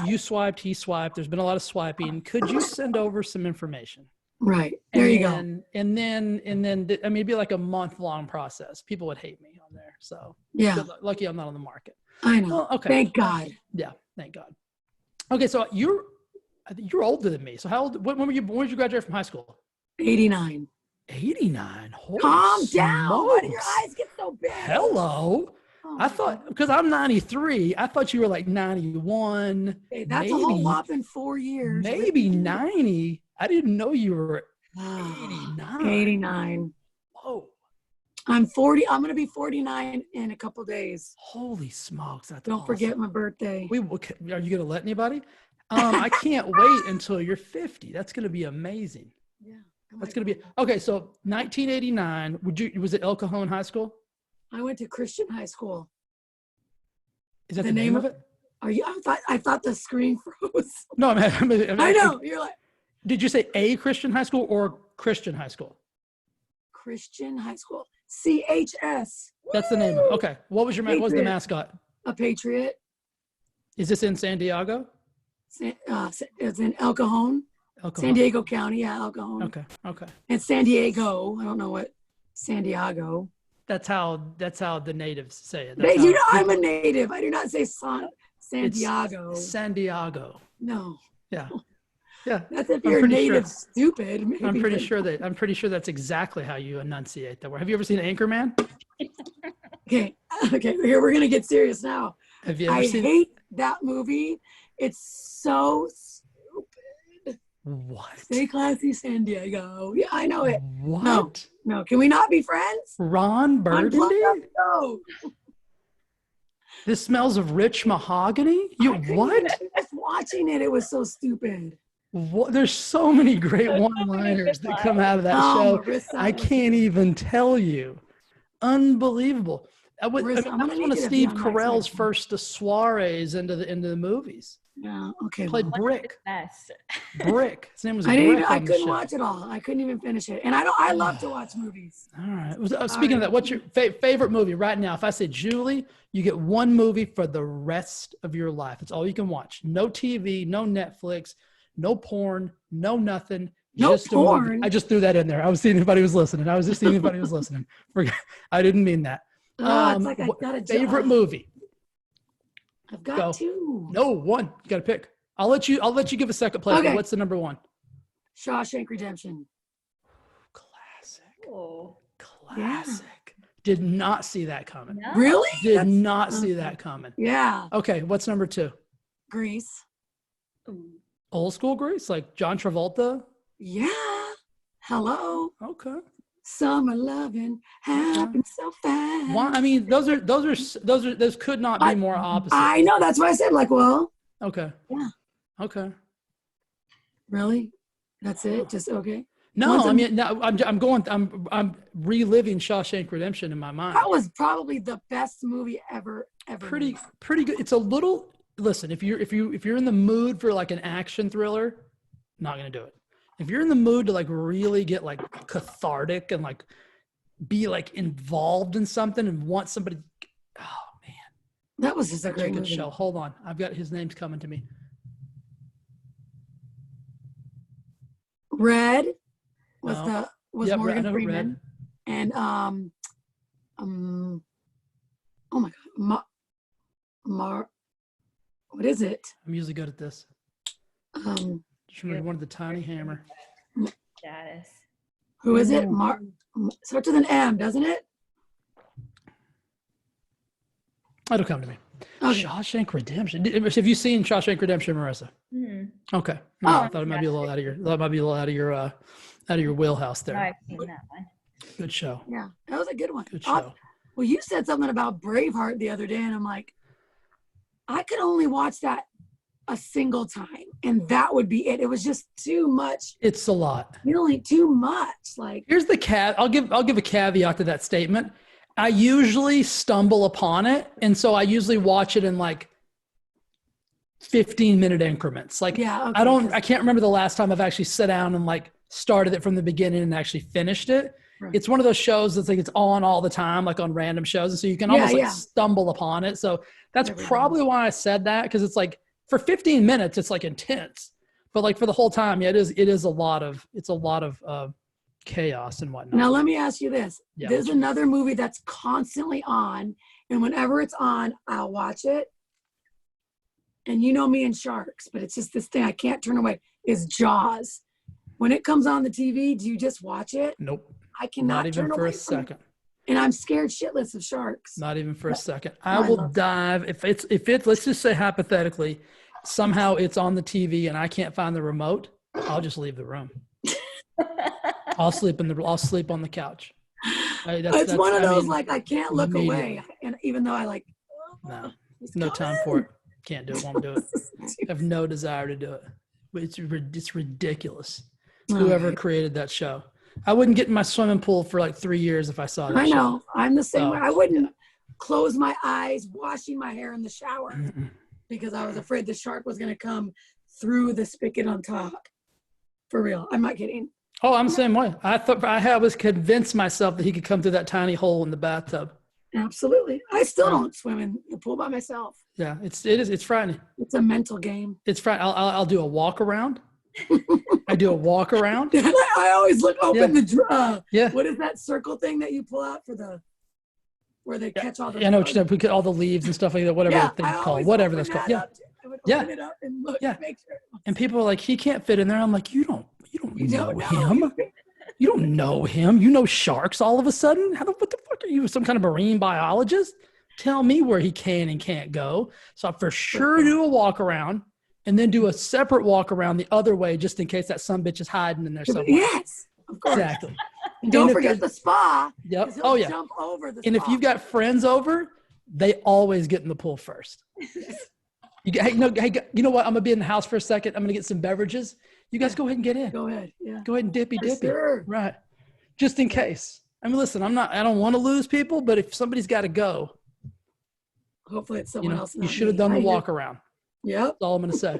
A: You swiped, he swiped. There's been a lot of swiping. Could you send over some information?
B: Right. There you go.
A: And then, it'd be like a month-long process. People would hate me on there. So
B: yeah,
A: lucky I'm not on the market.
B: I know.
A: Well, okay.
B: Thank God.
A: Yeah. Thank God. Okay. So you're older than me. So how old, when did you graduate from high school?
B: 89.
A: 89. Holy
B: Calm down.
A: smokes.
B: Why do your eyes get so big.
A: Hello.
B: Oh
A: I
B: my
A: thought,
B: God.
A: because I'm 93, I thought you were like 91,
B: Hey, that's a whole whopping 4 years.
A: maybe 90. I didn't know you were
B: Ah,
A: 89.
B: 89.
A: Whoa.
B: I'm 40. I'm going to be 49 in a couple days.
A: Holy smokes. That's
B: Don't
A: awesome.
B: forget my birthday.
A: Are you going to let anybody? I can't wait until you're 50. That's going to be amazing.
B: Yeah.
A: That's going to be, okay. So 1989, was it El Cajon High School?
B: I went to Christian high school.
A: Is that the name of it?
B: Are you? I thought the screen froze.
A: No,
B: I know. You're like
A: did you say a Christian high school or Christian high school?
B: Christian high school. CHS.
A: That's the name of it. Okay. What was what was the mascot?
B: A Patriot.
A: Is this in San Diego?
B: It's in El Cajon.
A: El Cajon.
B: San Diego County. Yeah, El Cajon.
A: Okay. Okay.
B: And San Diego. I don't know what San Diego.
A: That's how the natives say it.
B: You know, I'm a native. I do not say San Diego.
A: San Diego.
B: No.
A: Yeah. Yeah.
B: That's if you're native stupid. Maybe,
A: I'm pretty sure that's exactly how you enunciate that word. Have you ever seen Anchorman?
B: Okay. Here we're gonna get serious now.
A: Have you ever seen?
B: I hate that movie. It's so stupid.
A: What?
B: Stay classy, San Diego. Yeah, I know it.
A: What?
B: No. Can we not be friends?
A: Ron Burgundy?
B: No.
A: This smells of rich mahogany? What?
B: Just watching it, it was so stupid.
A: What? There's so many great one-liners that come out of that show.
B: Marissa,
A: I can't even tell you. Unbelievable. That was one of Steve Carell's first soirees into the movies.
B: Yeah. Okay.
A: Played Brick.
C: Best.
A: Brick. His name was
B: I
A: Brick.
B: I couldn't watch it all. I couldn't even finish it. And I love to watch movies.
A: All right. Speaking of that, what's your favorite movie right now? If I say Julie, you get one movie for the rest of your life. It's all you can watch. No TV, no Netflix, no porn, no nothing.
B: No
A: just
B: porn.
A: I just threw that in there. I was seeing if anybody was listening. I didn't mean that.
B: It's like I got a
A: favorite movie.
B: I've got two.
A: No, one. You got to pick. I'll let you give a second place. Okay. What's the number one?
B: Shawshank Redemption.
A: Classic.
C: Oh.
A: Classic. Yeah. Did not see that coming.
B: No. Really?
A: Did not see that coming.
B: Yeah.
A: Okay. What's number two?
B: Grease.
A: Old school Grease, like John Travolta.
B: Yeah. Hello.
A: Okay.
B: Summer loving happens so fast.
A: Well, I mean, those could not be more opposite.
B: I know. That's why I said, like, well.
A: Okay.
B: Yeah.
A: Okay.
B: Really? That's it? Just okay?
A: No, I mean, no, I'm reliving Shawshank Redemption in my mind.
B: That was probably the best movie ever.
A: Pretty good. It's a little. Listen, if you're in the mood for like an action thriller, not gonna do it. If you're in the mood to like really get like cathartic and like be like involved in something and want somebody, oh man,
B: that was just a great
A: good show. Hold on, I've got his name's coming to me.
B: Red was Morgan Freeman,
A: Red.
B: And oh my God, what is it?
A: I'm usually good at this. Just remember one of the Tiny Hammer.
C: Status.
B: Who is it? Starts with an M, doesn't it?
A: It'll come to me. Okay. Shawshank Redemption. Have you seen Shawshank Redemption, Marissa?
C: Mm-hmm.
A: Okay. No, I thought it might be a little out of your wheelhouse there.
C: No, I've seen that one.
A: Good show.
B: Yeah, that was a good one.
A: Good show.
B: Well, you said something about Braveheart the other day, and I'm like, I could only watch that a single time, and that would be it. It was just too much.
A: It's a lot.
B: Really too much. Like,
A: here's the I'll give a caveat to that statement. I usually stumble upon it, and so I usually watch it in like 15-minute increments. Like,
B: yeah, okay,
A: I can't remember the last time I've actually sat down and like started it from the beginning and actually finished it. Right. It's one of those shows that's like it's on all the time, like on random shows, and so you can almost stumble upon it. So that's probably why I said that, because it's like for 15 minutes it's like intense, but like for the whole time, yeah, it is a lot of chaos and whatnot.
B: Now let me ask you this: there's another movie that's constantly on, and whenever it's on, I'll watch it. And you know me and sharks, but it's just this thing I can't turn away. Is Jaws? When it comes on the TV, do you just watch it?
A: Nope.
B: I cannot
A: not even
B: turn
A: for
B: away
A: a second.
B: And I'm scared shitless of sharks.
A: Not even for a second. I
B: I
A: will
B: love
A: dive if it's let's just say hypothetically, somehow it's on the TV and I can't find the remote, I'll just leave the room. I'll sleep on the couch.
B: It's one of those like I can't look
A: immediately.
B: away, and even though I like,
A: No time for it. Can't do it. Won't do it. I have no desire to do it. It's ridiculous. Whoever created that show, I wouldn't get in my swimming pool for like 3 years if I saw that.
B: I know.
A: Show.
B: I'm the same way. I wouldn't close my eyes washing my hair in the shower because I was afraid the shark was going to come through the spigot on top. For real. I'm not kidding.
A: Oh, I'm the same way. I was convinced myself that he could come through that tiny hole in the bathtub.
B: Absolutely. I still don't swim in the pool by myself.
A: Yeah, it's frightening.
B: It's a mental game.
A: It's frightening. I'll do a walk around. I do a walk around.
B: I always look open the
A: yeah.
B: What is that circle thing that you pull out for where they catch all the
A: I know what you know, we get all the leaves and stuff like that, whatever that thing's called. Whatever that's called. Yeah.
B: I would open it up and look make sure.
A: And people are like, he can't fit in there. I'm like, you don't know him. You don't know him. You know sharks all of a sudden? What the fuck are you, some kind of marine biologist? Tell me where he can and can't go. So I for sure do a walk around and then do a separate walk around the other way just in case that sumbitch is hiding in there somewhere.
B: Yes, of course.
A: Exactly.
B: And don't forget the spa.
A: Yep.
B: Oh, yeah. Jump over the spa.
A: And if you've got friends over, they always get in the pool first. Hey, you know what? I'm going to be in the house for a second. I'm going to get some beverages. You guys go ahead and get in.
B: Go ahead. Yeah.
A: Go ahead and dippy.
B: Sure.
A: Right. Just in case. I mean, listen, I don't want to lose people, but if somebody's got to go,
B: hopefully it's someone else.
A: You should have done the walk around.
B: Yep.
A: That's all I'm going to say.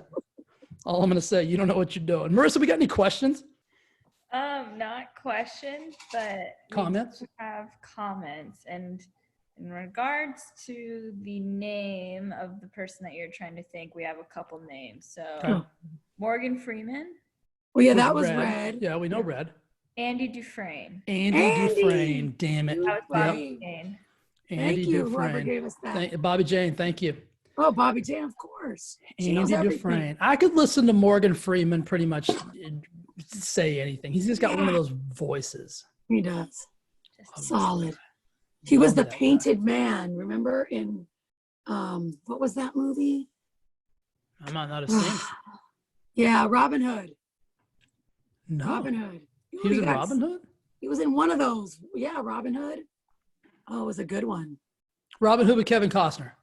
A: All I'm going to say. You don't know what you're doing. Marissa, we got any questions?
C: Not questions, but
A: comments.
C: We have comments, and in regards to the name of the person that you're trying to think, we have a couple names. So Morgan Freeman.
B: Well, yeah, that was Red.
A: Yeah, we know Red.
C: Andy Dufresne.
A: Andy Dufresne. Damn it.
C: That was Bobby Jane.
A: Andy
B: Thank you,
A: Dufresne.
B: whoever gave us that.
A: Bobby Jane, thank you.
B: Oh, Bobby Jane, of course. She knows
A: Andy Dufresne. I could listen to Morgan Freeman pretty much say anything. He's just got one of those voices.
B: He does. Solid. He was the painted man, remember, in what was that movie?
A: I might not have seen.
B: Yeah, Robin Hood.
A: No.
B: Robin Hood.
A: He was in Robin Hood?
B: He was in one of those. Yeah, Robin Hood. Oh, it was a good one.
A: Robin Hood with Kevin Costner.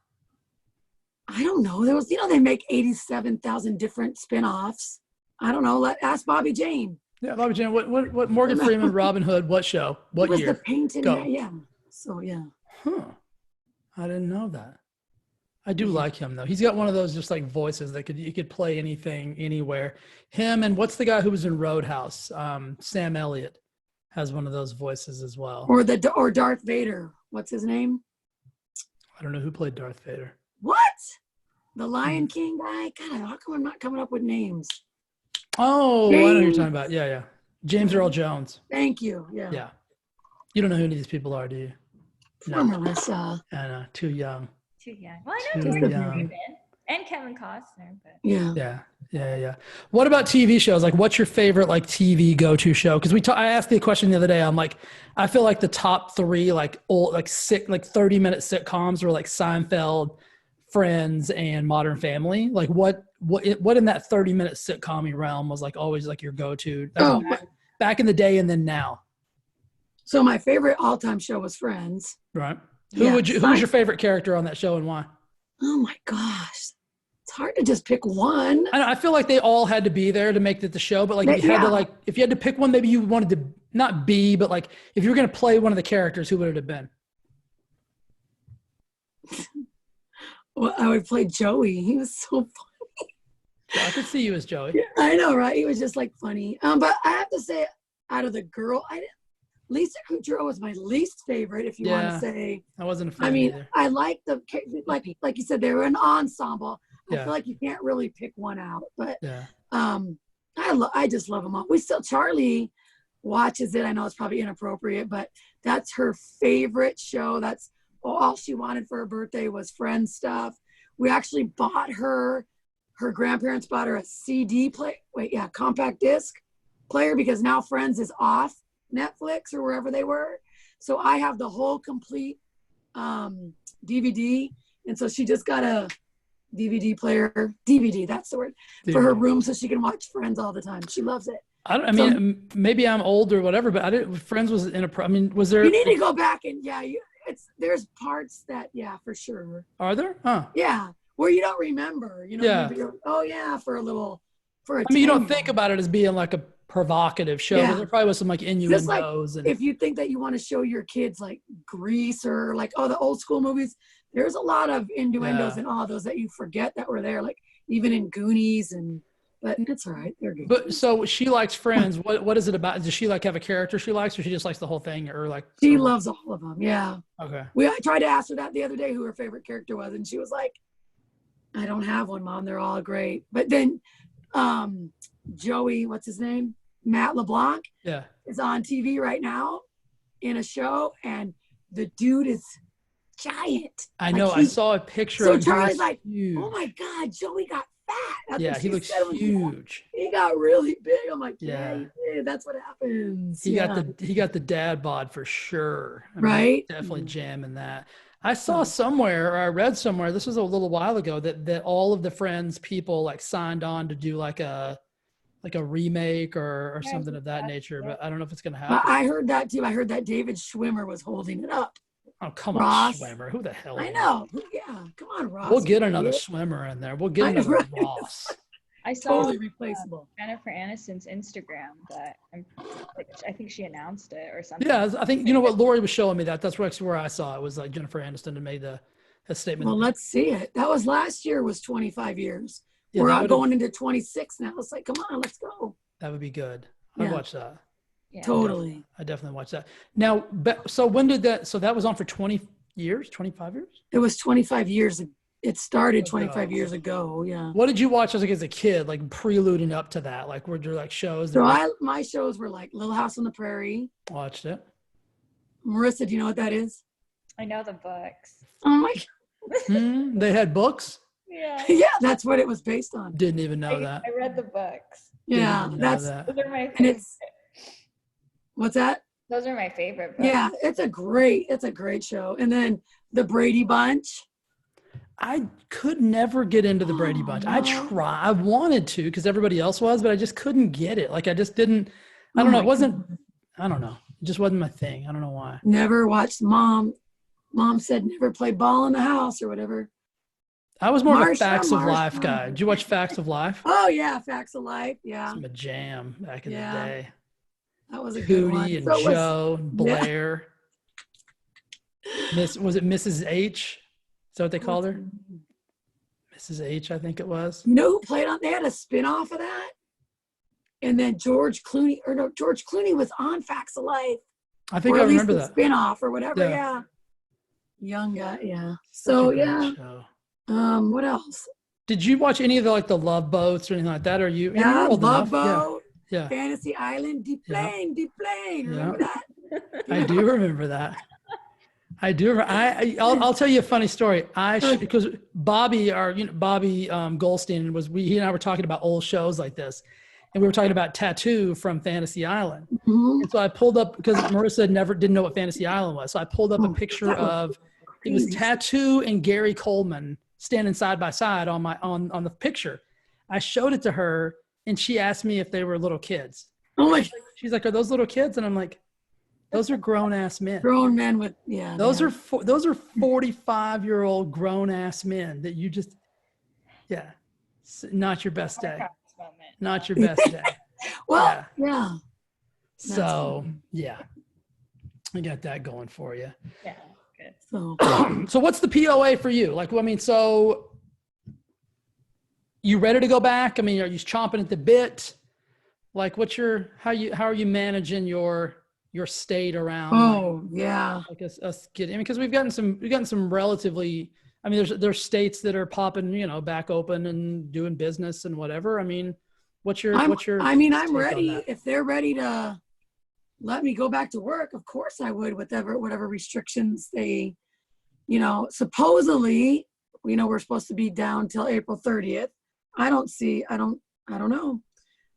B: I don't know. There was, they make 87,000 different spinoffs. I don't know. Ask Bobby Jane.
A: Yeah, Bobby Jane. What Morgan Freeman, Robin Hood, what show? What year?
B: The painted man. Yeah. So, yeah.
A: Huh. I didn't know that. I do like him, though. He's got one of those just like voices that you could play anything, anywhere. Him and what's the guy who was in Roadhouse? Sam Elliott has one of those voices as well.
B: Or Darth Vader. What's his name?
A: I don't know who played Darth Vader.
B: What? The Lion King guy? God, how come I'm not coming up with names?
A: Oh, I know who you're talking about. Yeah. James Earl Jones.
B: Thank you. Yeah.
A: Yeah. You don't know who any of these people are, do you?
B: No. Melissa.
A: I know. Too young.
C: Too young. Well, I know
A: Too young.
C: and Kevin Costner, but
A: Yeah. What about TV shows? Like, what's your favorite like TV go-to show? Because I asked the question the other day. I'm like, I feel like the top three like old like 30-minute sitcoms were like Seinfeld, Friends, and Modern Family. Like, what in that 30-minute sitcom realm was like always like your go-to? Back in the day and then now.
B: So my favorite all-time show was Friends.
A: Right. Who was your favorite character on that show and why?
B: Oh my gosh. It's hard to just pick one.
A: I feel like they all had to be there to make it the show, but like if you had to pick one, maybe you wanted to not be, but like if you were going to play one of the characters, who would it have been?
B: Well, I would play Joey. He was so funny.
A: Yeah, I could see you as Joey.
B: Yeah, I know, right? He was just like funny. But I have to say, out of the girl, Lisa Kudrow was my least favorite, if you want to say.
A: I wasn't a fan either.
B: I like like you said, they were an ensemble. I feel like you can't really pick one out, but I just love them all. Charlie watches it. I know it's probably inappropriate, but that's her favorite show. That's all she wanted for her birthday was Friends stuff. We actually bought her grandparents bought her a CD compact disc player because now Friends is off Netflix or wherever they were. So I have the whole complete DVD. And so she just got a DVD player, DVD, that's the word, for her room so she can watch Friends all the time. She loves it.
A: I mean, maybe I'm old or whatever, but I didn't. Friends was I mean, was there?
B: You need to go back and there's parts that for sure.
A: Are there? Huh?
B: Yeah, where you don't remember. You know.
A: Yeah.
B: Maybe oh yeah, for a.
A: I mean, you don't think about it as being like a provocative show, but there probably was some like innuendos.
B: Like, if you think that you want to show your kids like Grease or like the old school movies, there's a lot of innuendos and all those that you forget that were there, like even in Goonies but it's all right. They're good.
A: But so she likes Friends. What is it about? Does she like have a character she likes, or she just likes the whole thing, or like?
B: She loves all of them. Yeah.
A: Okay.
B: I tried to ask her that the other day, who her favorite character was, and she was like, "I don't have one, Mom. They're all great." But then, Joey, what's his name? Matt LeBlanc.
A: Yeah.
B: Is on TV right now, in a show, and the dude is giant.
A: I know. I saw a picture.
B: So Charlie's like, huge. "Oh my God, Joey got fat."
A: That's he looks huge.
B: He got really big. I'm like, yeah, that's what happens.
A: He got the dad bod for sure. I mean,
B: right?
A: Definitely jamming that. I saw somewhere, or I read somewhere, this was a little while ago, that all of the Friends people like signed on to do like a remake or something of that nature, but I don't know if it's going to happen.
B: I heard that too. I heard that David Schwimmer was holding it up.
A: Oh, come on, Schwimmer. Who the hell?
B: I know. Yeah, come on, Ross.
A: We'll get another Schwimmer in there. We'll get another Ross.
C: I saw
B: totally replaceable.
C: Jennifer Aniston's Instagram that I think she announced it or something.
A: Yeah, I think, you know what, Lori was showing me that. That's where I saw it, was like Jennifer Aniston had made a statement.
B: Well, let's see it. That was last year, was 25 years. Yeah, we're going into 26 now. It's like, come on, let's go.
A: That would be good. I'd watch that.
B: Yeah. Totally.
A: I definitely watch that. Now, so when did that, so that was on for 20 years, 25 years?
B: It was 25 years. It started 25 years ago. Yeah.
A: What did you watch as a kid, like preluding up to that? Like, were there like shows?
B: So my shows were like Little House on the Prairie.
A: Watched it.
B: Marissa, do you know what that is?
C: I know the books.
B: Oh my God.
A: They had books?
C: Yeah.
B: Yeah, that's what it was based on.
A: Didn't even know that.
C: I read the books.
B: Yeah,
C: those are my favorite.
B: What's that?
C: Those are my favorite books.
B: Yeah, it's a great show. And then the Brady Bunch.
A: I could never get into the Brady Bunch. No. I wanted to because everybody else was, but I just couldn't get it. Like I just didn't, I don't know. It wasn't, I don't know. It just wasn't my thing. I don't know why.
B: Never watched Mom said never play ball in the house or whatever.
A: I was more of a Facts of Life guy. Did you watch Facts of Life?
B: Oh yeah, Facts of Life. Yeah.
A: It was a jam back in the day.
B: That was a good one.
A: Hootie and Joe and Blair. Was it Mrs. H? Is that what they called her? Mrs. H, I think it was.
B: You know who played on? They had a spin-off of that. And then George Clooney was on Facts of Life.
A: I think I remember that.
B: Spin-off or whatever, yeah. Young guy, yeah. So yeah. What else?
A: Did you watch any of the Love Boats or anything like that? Or you?
B: Yeah, Love Boat.
A: Yeah.
B: Fantasy Island, Deep Plane. Remember that?
A: I do remember that. I do. I'll tell you a funny story. Because Bobby, Bobby Goldstein he and I were talking about old shows like this, and we were talking about Tattoo from Fantasy Island.
B: Mm-hmm.
A: And so I pulled up, because Marissa didn't know what Fantasy Island was. So I pulled up a picture of, it was Tattoo and Gary Coleman standing side by side on the picture. I showed it to her, and she asked me if they were little kids.
B: Oh my!
A: She's like, "Are those little kids?" And I'm like, "Those are grown-ass men."
B: Grown men with
A: Those are 45-year-old grown-ass men that you just, not your best day. Not your best day.
B: Well, yeah.
A: So I got that going for you.
C: Yeah.
B: Good.
A: So what's the POA for you? Like, I mean, so you ready to go back? I mean, are you chomping at the bit? Like, how are you managing your state around?
B: Like
A: us getting, because we've gotten some relatively, I mean, there's states that are popping, back open and doing business and whatever. I mean, I'm
B: ready. If they're ready to let me go back to work, of course I would, whatever restrictions they, supposedly, we're supposed to be down till April 30th. I don't know.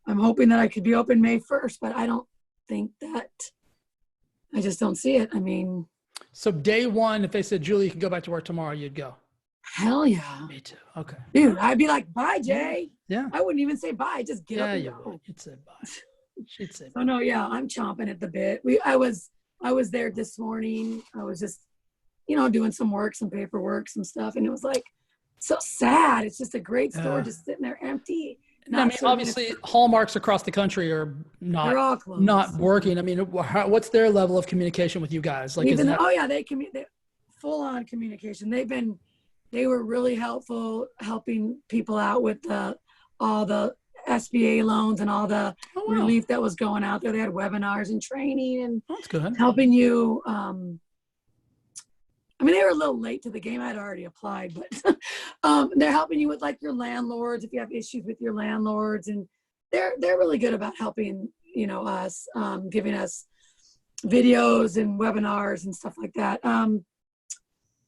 B: I'm hoping that I could be open May 1st, but I don't think I just don't see it. I mean,
A: So day one, if they said, Julie, you can go back to work tomorrow, you'd go.
B: hell yeah.
A: Me too. Okay.
B: Dude, I'd be like, bye, Jay.
A: Yeah.
B: I wouldn't even say bye. Just get up and
A: you
B: go.
A: would. You'd say bye. She'd say
B: So no, yeah, I'm chomping at the bit. I was there this morning. I was just, doing some work, some paperwork, some stuff. And it was like, so sad. It's just a great store just sitting there empty.
A: I mean, obviously Hallmarks across the country are
B: they're all closed.
A: not working. I mean, what's their level of communication with you guys? Like,
B: they full on communication. They were really helpful helping people out with all the SBA loans and all the relief that was going out there. They had webinars and training and
A: that's good.
B: Helping you. I mean, they were a little late to the game. I'd already applied, but they're helping you with like your landlords if you have issues with your landlords, and they're really good about helping us, giving us videos and webinars and stuff like that.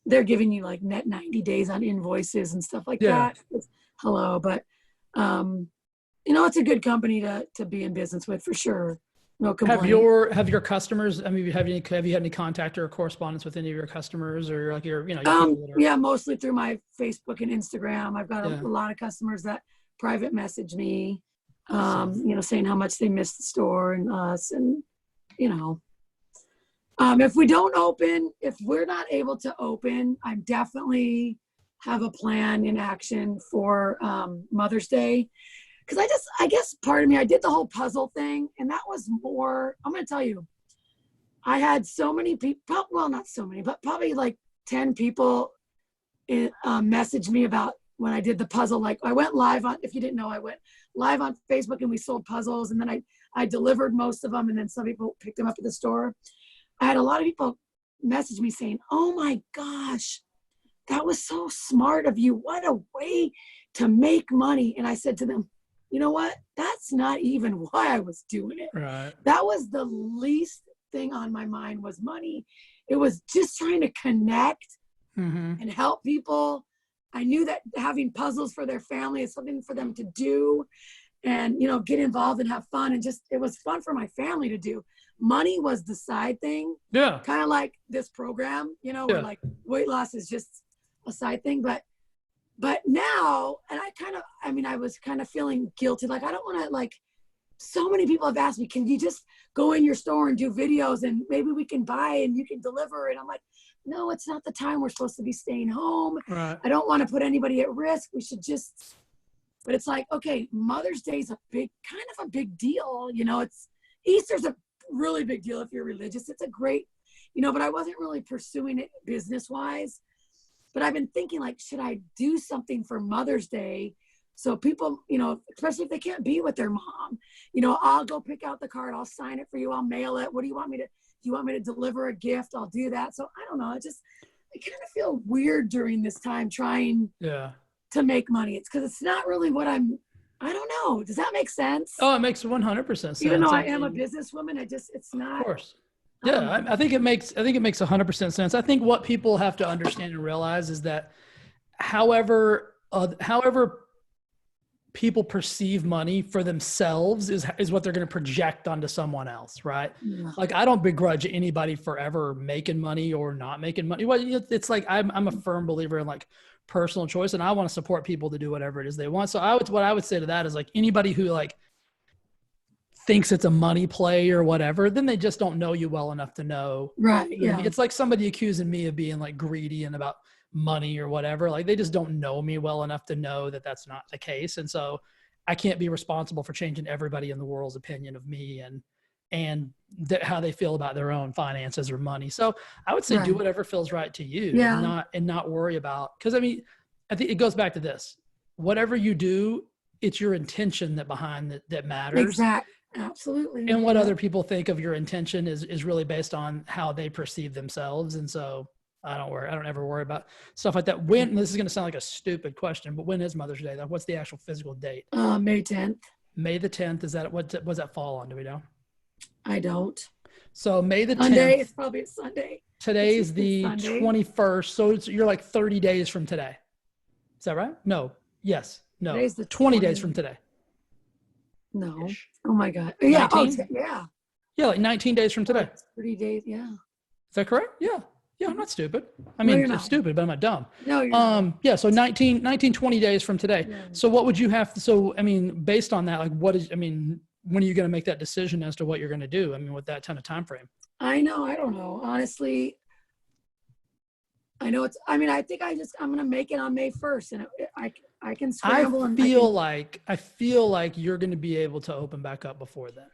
B: They're giving you like net 90 days on invoices and stuff like that. Hello, but it's a good company to be in business with for sure. No complaint.
A: Have your customers? I mean, have you had any contact or correspondence with any of your customers, or like your
B: yeah, mostly through my Facebook and Instagram. I've got a lot of customers that private message me, saying how much they miss the store and us, and if we don't open, if we're not able to open, I definitely have a plan in action for Mother's Day. Because I guess part of me, I did the whole puzzle thing, and that was more, I'm going to tell you, I had so many people, well, not so many, but probably like 10 people message me about when I did the puzzle. Like I went live on, if you didn't know, I went live on Facebook and we sold puzzles, and then I delivered most of them, and then some people picked them up at the store. I had a lot of people message me saying, oh my gosh, that was so smart of you. What a way to make money. And I said to them, you know what? That's not even why I was doing it.
A: Right.
B: That was the least thing on my mind was money. It was just trying to connect and help people. I knew that having puzzles for their family is something for them to do and, get involved and have fun. And just, it was fun for my family to do. Money was the side thing.
A: Yeah.
B: Kind of like this program, where like weight loss is just a side thing. But now, and I was kind of feeling guilty. Like, I don't want to, like, so many people have asked me, can you just go in your store and do videos and maybe we can buy and you can deliver? And I'm like, no, it's not the time. We're supposed to be staying home.
A: Right.
B: I don't want to put anybody at risk. We should just, but it's like, okay, Mother's Day is a big deal. Easter's a really big deal if you're religious. It's a great, but I wasn't really pursuing it business-wise. But I've been thinking, like, should I do something for Mother's Day? So people, especially if they can't be with their mom, I'll go pick out the card. I'll sign it for you. I'll mail it. What do you want me to, deliver a gift? I'll do that. So I don't know. I kind of feel weird during this time trying to make money. It's because it's not really what I don't know. Does that make sense?
A: Oh, it makes 100% sense.
B: Even though I am a businesswoman, it's not.
A: Of course. Yeah, I think it makes 100% sense. I think what people have to understand and realize is that however people perceive money for themselves is what they're going to project onto someone else, right? Yeah. Like, I don't begrudge anybody forever making money or not making money. Well, it's like I'm a firm believer in like personal choice, and I want to support people to do whatever it is they want. So what I would say to that is, like, anybody who like thinks it's a money play or whatever, then they just don't know you well enough to know.
B: Right. Yeah.
A: It's like somebody accusing me of being like greedy and about money or whatever. Like, they just don't know me well enough to know that that's not the case. And so I can't be responsible for changing everybody in the world's opinion of me and how they feel about their own finances or money. So I would say do whatever feels right to you and not worry about, because I mean, I think it goes back to this, whatever you do, it's your intention that matters.
B: Exactly. Absolutely.
A: And what other people think of your intention is really based on how they perceive themselves. And so I don't ever worry about stuff like that. When, this is going to sound like a stupid question, but when is Mother's Day? What's the actual physical date?
B: May 10th.
A: May the 10th. Is that, what does that fall on? Do we know?
B: I don't.
A: So May the 10th.
B: Sunday, it's probably a Sunday.
A: Today's the 21st. So you're like 30 days from today. Is that right? No. Yes. No.
B: Today's the
A: 20 days from today.
B: No. Oh my God. Yeah.
A: 19?
B: Yeah.
A: Yeah, like 19 days from today.
B: 30 days. Yeah.
A: Is that correct? Yeah. Yeah, I'm not stupid. I
B: No,
A: mean,
B: you're
A: I'm
B: not.
A: stupid, but I'm not dumb.
B: No, you're not.
A: Yeah, so 20 days from today.
B: Yeah.
A: So what would you have to, so, I mean, based on that, like when are you going to make that decision as to what you're going to do? I mean, with that kind of time frame.
B: I know. I don't know. Honestly, I know I think I'm going to make it on May 1st, and I can scramble.
A: I feel like you're going to be able to open back up before then.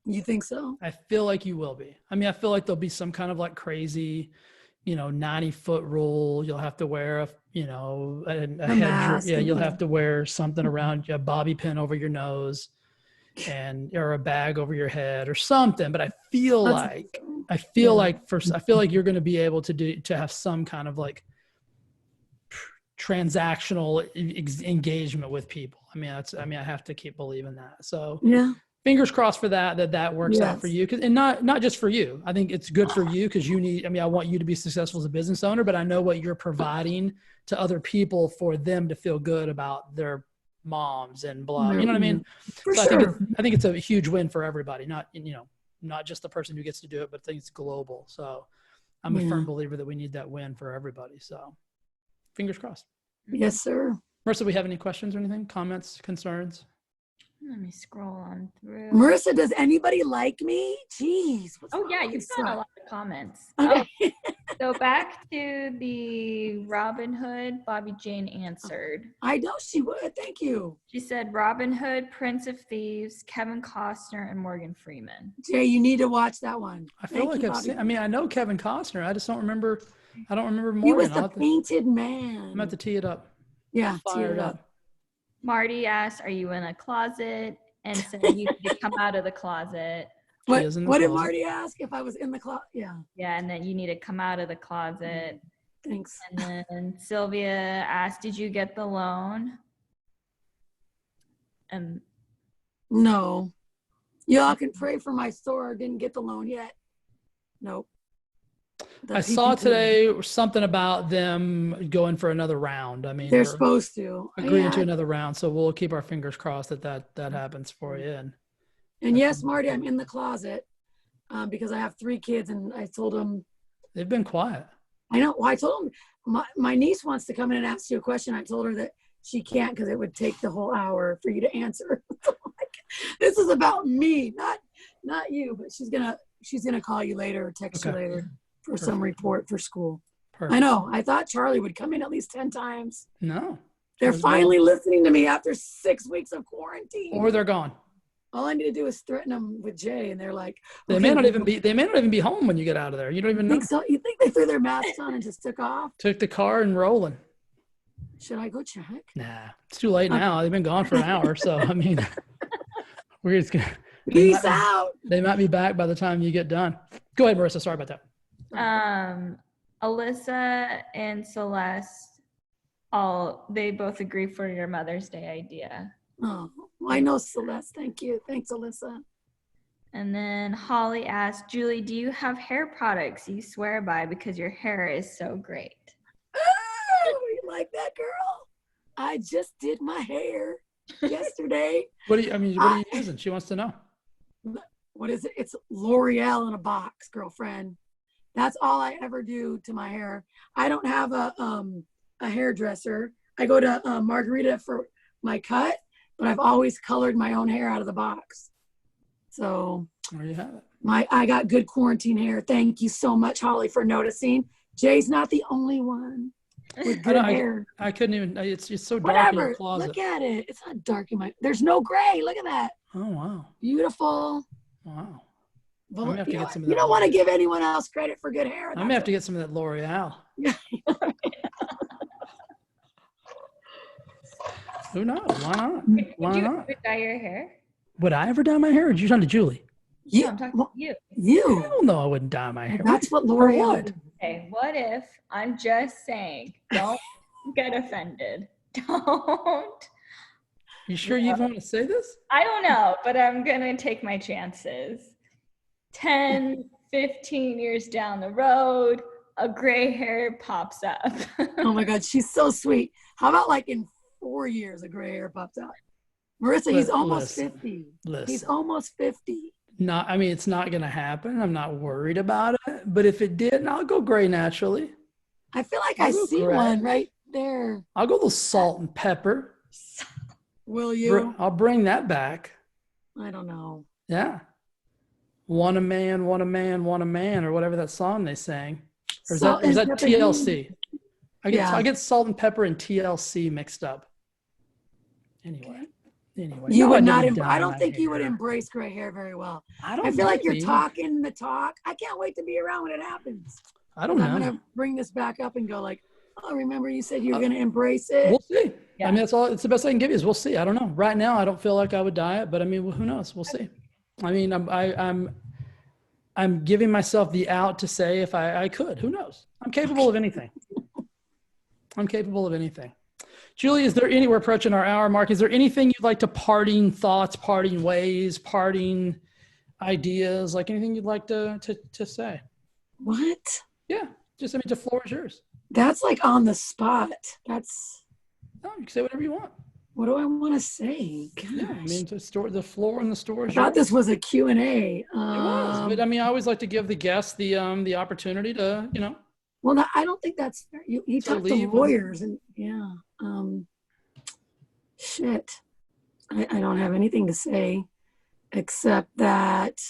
B: You think so?
A: I feel like you will be. I mean, I feel like there'll be some kind of like crazy, 90-foot rule. You'll have to wear a head.
B: Mask.
A: Yeah, you'll have to wear something around a bobby pin over your nose, or a bag over your head or something. But I feel like you're going to be able to have some kind of like transactional engagement with people. I have to keep believing that. So
B: yeah.
A: Fingers crossed for that works out for you. And not just for you. I think it's good for you because I want you to be successful as a business owner, but I know what you're providing to other people for them to feel good about their moms and blah. You know what I mean?
B: For
A: so
B: sure.
A: I think it's a huge win for everybody, not just the person who gets to do it, but I think it's global. So I'm a firm believer that we need that win for everybody. So fingers crossed.
B: Yes, sir.
A: Marissa, we have any questions or anything? Comments, concerns?
C: Let me scroll on through.
B: Marissa, does anybody like me? Jeez.
C: You've got a lot of comments.
B: Okay.
C: So back to the Robin Hood, Bobby Jane answered.
B: I know she would. Thank you.
C: She said Robin Hood, Prince of Thieves, Kevin Costner, and Morgan Freeman.
B: Jay, you need to watch that one.
A: I feel like I've seen. I know Kevin Costner. I just don't remember. I don't remember Morgan.
B: He was the painted man.
A: I'm about to tee it up.
B: Yeah, tee it up.
C: Marty asked, "Are you in a closet?" And said, "You need to come out of the closet."
B: What did Marty ask? If I was in the closet? Yeah.
C: Yeah, and then you need to come out of the closet.
B: Thanks.
C: And then Sylvia asked, "Did you get the loan?" And
B: no. Y'all can pray for my store. Didn't get the loan yet. Nope.
A: I saw today something about them going for another round. I mean,
B: they're supposed to
A: agreeing to another round. So we'll keep our fingers crossed that happens for you.
B: And yes, Marty, I'm in the closet because I have 3 kids, and I told them
A: they've been quiet.
B: I know. Well, I told them my niece wants to come in and ask you a question. I told her that she can't because it would take the whole hour for you to answer. This is about me, not you. But she's gonna call you later or text you later for some report for school. Perfect. I know. I thought Charlie would come in at least 10 times.
A: No.
B: They're finally listening to me after 6 weeks of quarantine.
A: Or they're gone.
B: All I need to do is threaten them with Jay, and they're like,
A: okay, they may not even be home when you get out of there. You don't even know.
B: Think so? You think they threw their masks on and just took off?
A: Took the car and rolling.
B: Should I go check?
A: Nah, it's too late now. They've been gone for an hour. So, I mean, we're just going to.
B: Peace out.
A: They might be back by the time you get done. Go ahead, Marissa. Sorry about that.
C: Alyssa and Celeste, they both agree for your Mother's Day idea.
B: Oh, well, I know Celeste. Thank you. Thanks, Alyssa.
C: And then Holly asked, Julie, do you have hair products you swear by because your hair is so great?
B: Oh, you like that, girl? I just did my hair yesterday.
A: What are you using? She wants to know.
B: What is it? It's L'Oreal in a box, girlfriend. That's all I ever do to my hair. I don't have a hairdresser. I go to Margarita for my cut, but I've always colored my own hair out of the box. So
A: there you have it.
B: I got good quarantine hair. Thank you so much, Holly, for noticing. Jay's not the only one with good hair.
A: I couldn't even. It's so dark in your closet.
B: Look at it. It's not dark in my. There's no gray. Look at that.
A: Oh wow.
B: Beautiful.
A: Wow.
B: Well, I'm gonna have to get some of that. You don't want to give anyone else credit for good hair.
A: I'm gonna have to get some of that L'Oreal. Who knows? Why not?
C: Would you ever dye your hair?
A: Would I ever dye my hair? Or did you talk to Julie?
C: Yeah, I'm talking to you.
B: You?
A: Hell no, I wouldn't dye my hair.
B: That's what L'Oreal would.
C: Okay, what if I'm just saying? Don't get offended. Don't.
A: You sure you want to say this?
C: I don't know, but I'm gonna take my chances. 10, 15 years down the road, a gray hair pops up.
B: Oh my God, she's so sweet. How about like in 4 years, a gray hair pops out? Marissa, he's almost 50. He's almost 50.
A: I mean, it's not going to happen. I'm not worried about it. But if it did, I'll go gray naturally.
B: I feel like
A: I'll
B: I
A: go
B: see
A: gray.
B: one right there.
A: I'll go a little salt and pepper.
B: Will you?
A: I'll bring that back.
B: I don't know.
A: Yeah. Want a man, want a man, want a man, or whatever that song they sang. Or is
B: Salt
A: that
B: and pepper.
A: TLC? I
B: Yeah.
A: get salt and pepper and TLC mixed up. Anyway.
B: You
A: No,
B: would
A: I'd
B: not.
A: never dye
B: I don't
A: my
B: think you would
A: hair.
B: embrace gray hair very well.
A: I
B: feel like you're
A: maybe.
B: talking the talk. I can't wait to be around when it happens.
A: I don't know.
B: I'm gonna bring this back up and go like, oh, remember you said you were gonna embrace it.
A: We'll see.
C: Yeah.
A: I mean, that's all. It's the best I can give you. Is we'll see. I don't know. Right now, I don't feel like I would dye it, but I mean, who knows? We'll see. I mean, I'm giving myself the out to say if I could. Who knows? I'm capable of anything. I'm capable of anything. Julie, we're approaching our hour mark. Is there anything you'd like to parting thoughts, parting ways, parting ideas, like anything you'd like to say?
B: What?
A: Yeah, just, I mean, the floor is yours.
B: That's like on the spot. That's.
A: No, you can say whatever you want.
B: What do I want to say? Gosh.
A: Yeah, I mean, the floor and the store is
B: I thought
A: yours.
B: this was a Q&A.
A: It was, but I mean, I always like to give the guests the opportunity to,
B: Well, no, I don't think that's fair. He
A: So
B: talked to
A: leave
B: lawyers and yeah. Shit. I don't have anything to say except that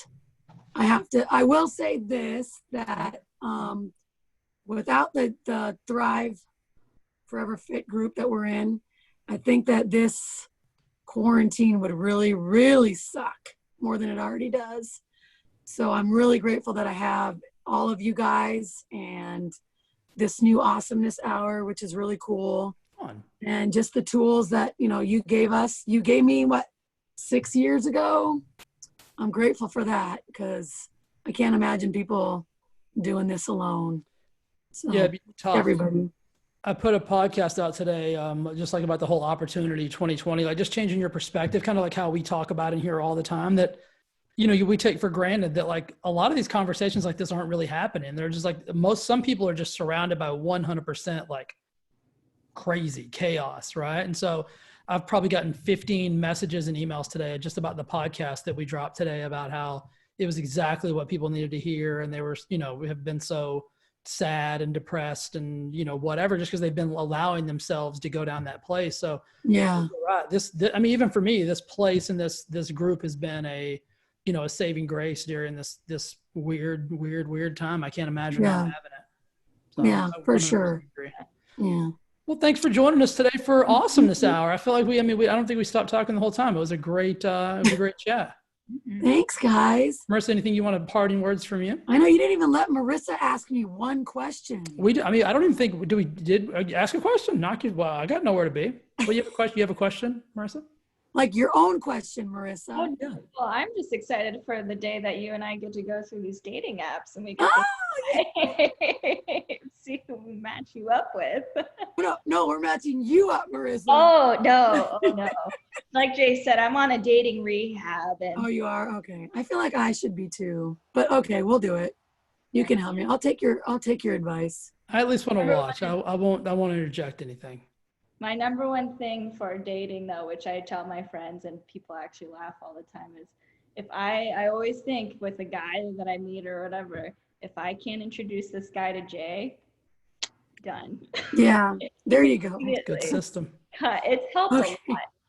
B: I will say this, that without the Thrive Forever Fit group that we're in, I think that this quarantine would really, really suck more than it already does. So I'm really grateful that I have all of you guys and this new Awesomeness Hour, which is really cool.
A: Fun.
B: And just the tools that, you gave us. You gave me, 6 years ago? I'm grateful for that because I can't imagine people doing this alone. So,
A: Yeah, it'd be tough.
B: everybody.
A: I put a podcast out today, just like about the whole opportunity 2020, like just changing your perspective, kind of like how we talk about in here all the time, that, we take for granted that like a lot of these conversations like this aren't really happening. They're just like some people are just surrounded by 100% like crazy chaos. Right. And so I've probably gotten 15 messages and emails today just about the podcast that we dropped today about how it was exactly what people needed to hear. And they were, we have been so sad and depressed and whatever, just because they've been allowing themselves to go down that place. So
B: Yeah.
A: right, I mean, even for me, this place and this group has been a saving grace during this weird time. I can't imagine not having it. So
B: Yeah,
A: I
B: for
A: 100%
B: sure.
A: agree.
B: Yeah.
A: Well, thanks for joining us today for Awesomeness Hour. I feel like I don't think we stopped talking the whole time. It was a great chat.
B: Thanks, guys.
A: Marissa, anything you want to parting words from you?
B: I know you didn't even let Marissa ask me one question.
A: I mean, I don't even think, did ask a question? Well, I got nowhere to be. Well, you have a question? You have a question, Marissa?
B: Like your own question, Marissa.
C: Oh, yeah. Well, I'm just excited for the day that you and I get to go through these dating apps and we get to see who we match you up with.
B: No, we're matching you up, Marissa.
C: Oh, no. Like Jay said, I'm on a dating rehab. And
B: Oh, you are? Okay. I feel like I should be too. But okay, we'll do it. You can help me. I'll take your advice.
A: I at least want to watch. I won't interject anything.
C: My number one thing for dating, though, which I tell my friends and people actually laugh all the time, is if I always think with a guy that I meet or whatever, if I can't introduce this guy to Jay, done.
B: Yeah, there you go.
A: Good system.
C: It's helped a lot.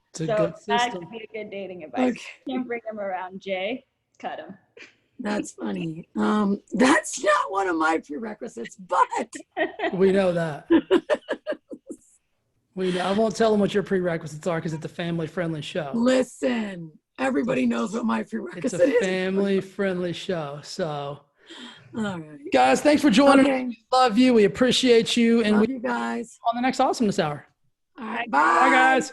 A: It's a
C: So
A: good
C: that
A: system.
C: could be a good dating advice.
B: Okay.
C: Can't bring him around Jay, cut him.
B: That's funny. That's not one of my prerequisites, but
A: We know that. I won't tell them what your prerequisites are because it's a family-friendly show.
B: listen, everybody knows what my
A: It's
B: prerequisite
A: a
B: is.
A: family-friendly show. So,
B: All right.
A: guys, thanks for joining us.
B: Okay.
A: We love you. We appreciate you. And
B: Love
A: we
B: you guys.
A: on the next Awesomeness Hour.
B: All right.
A: Bye, guys.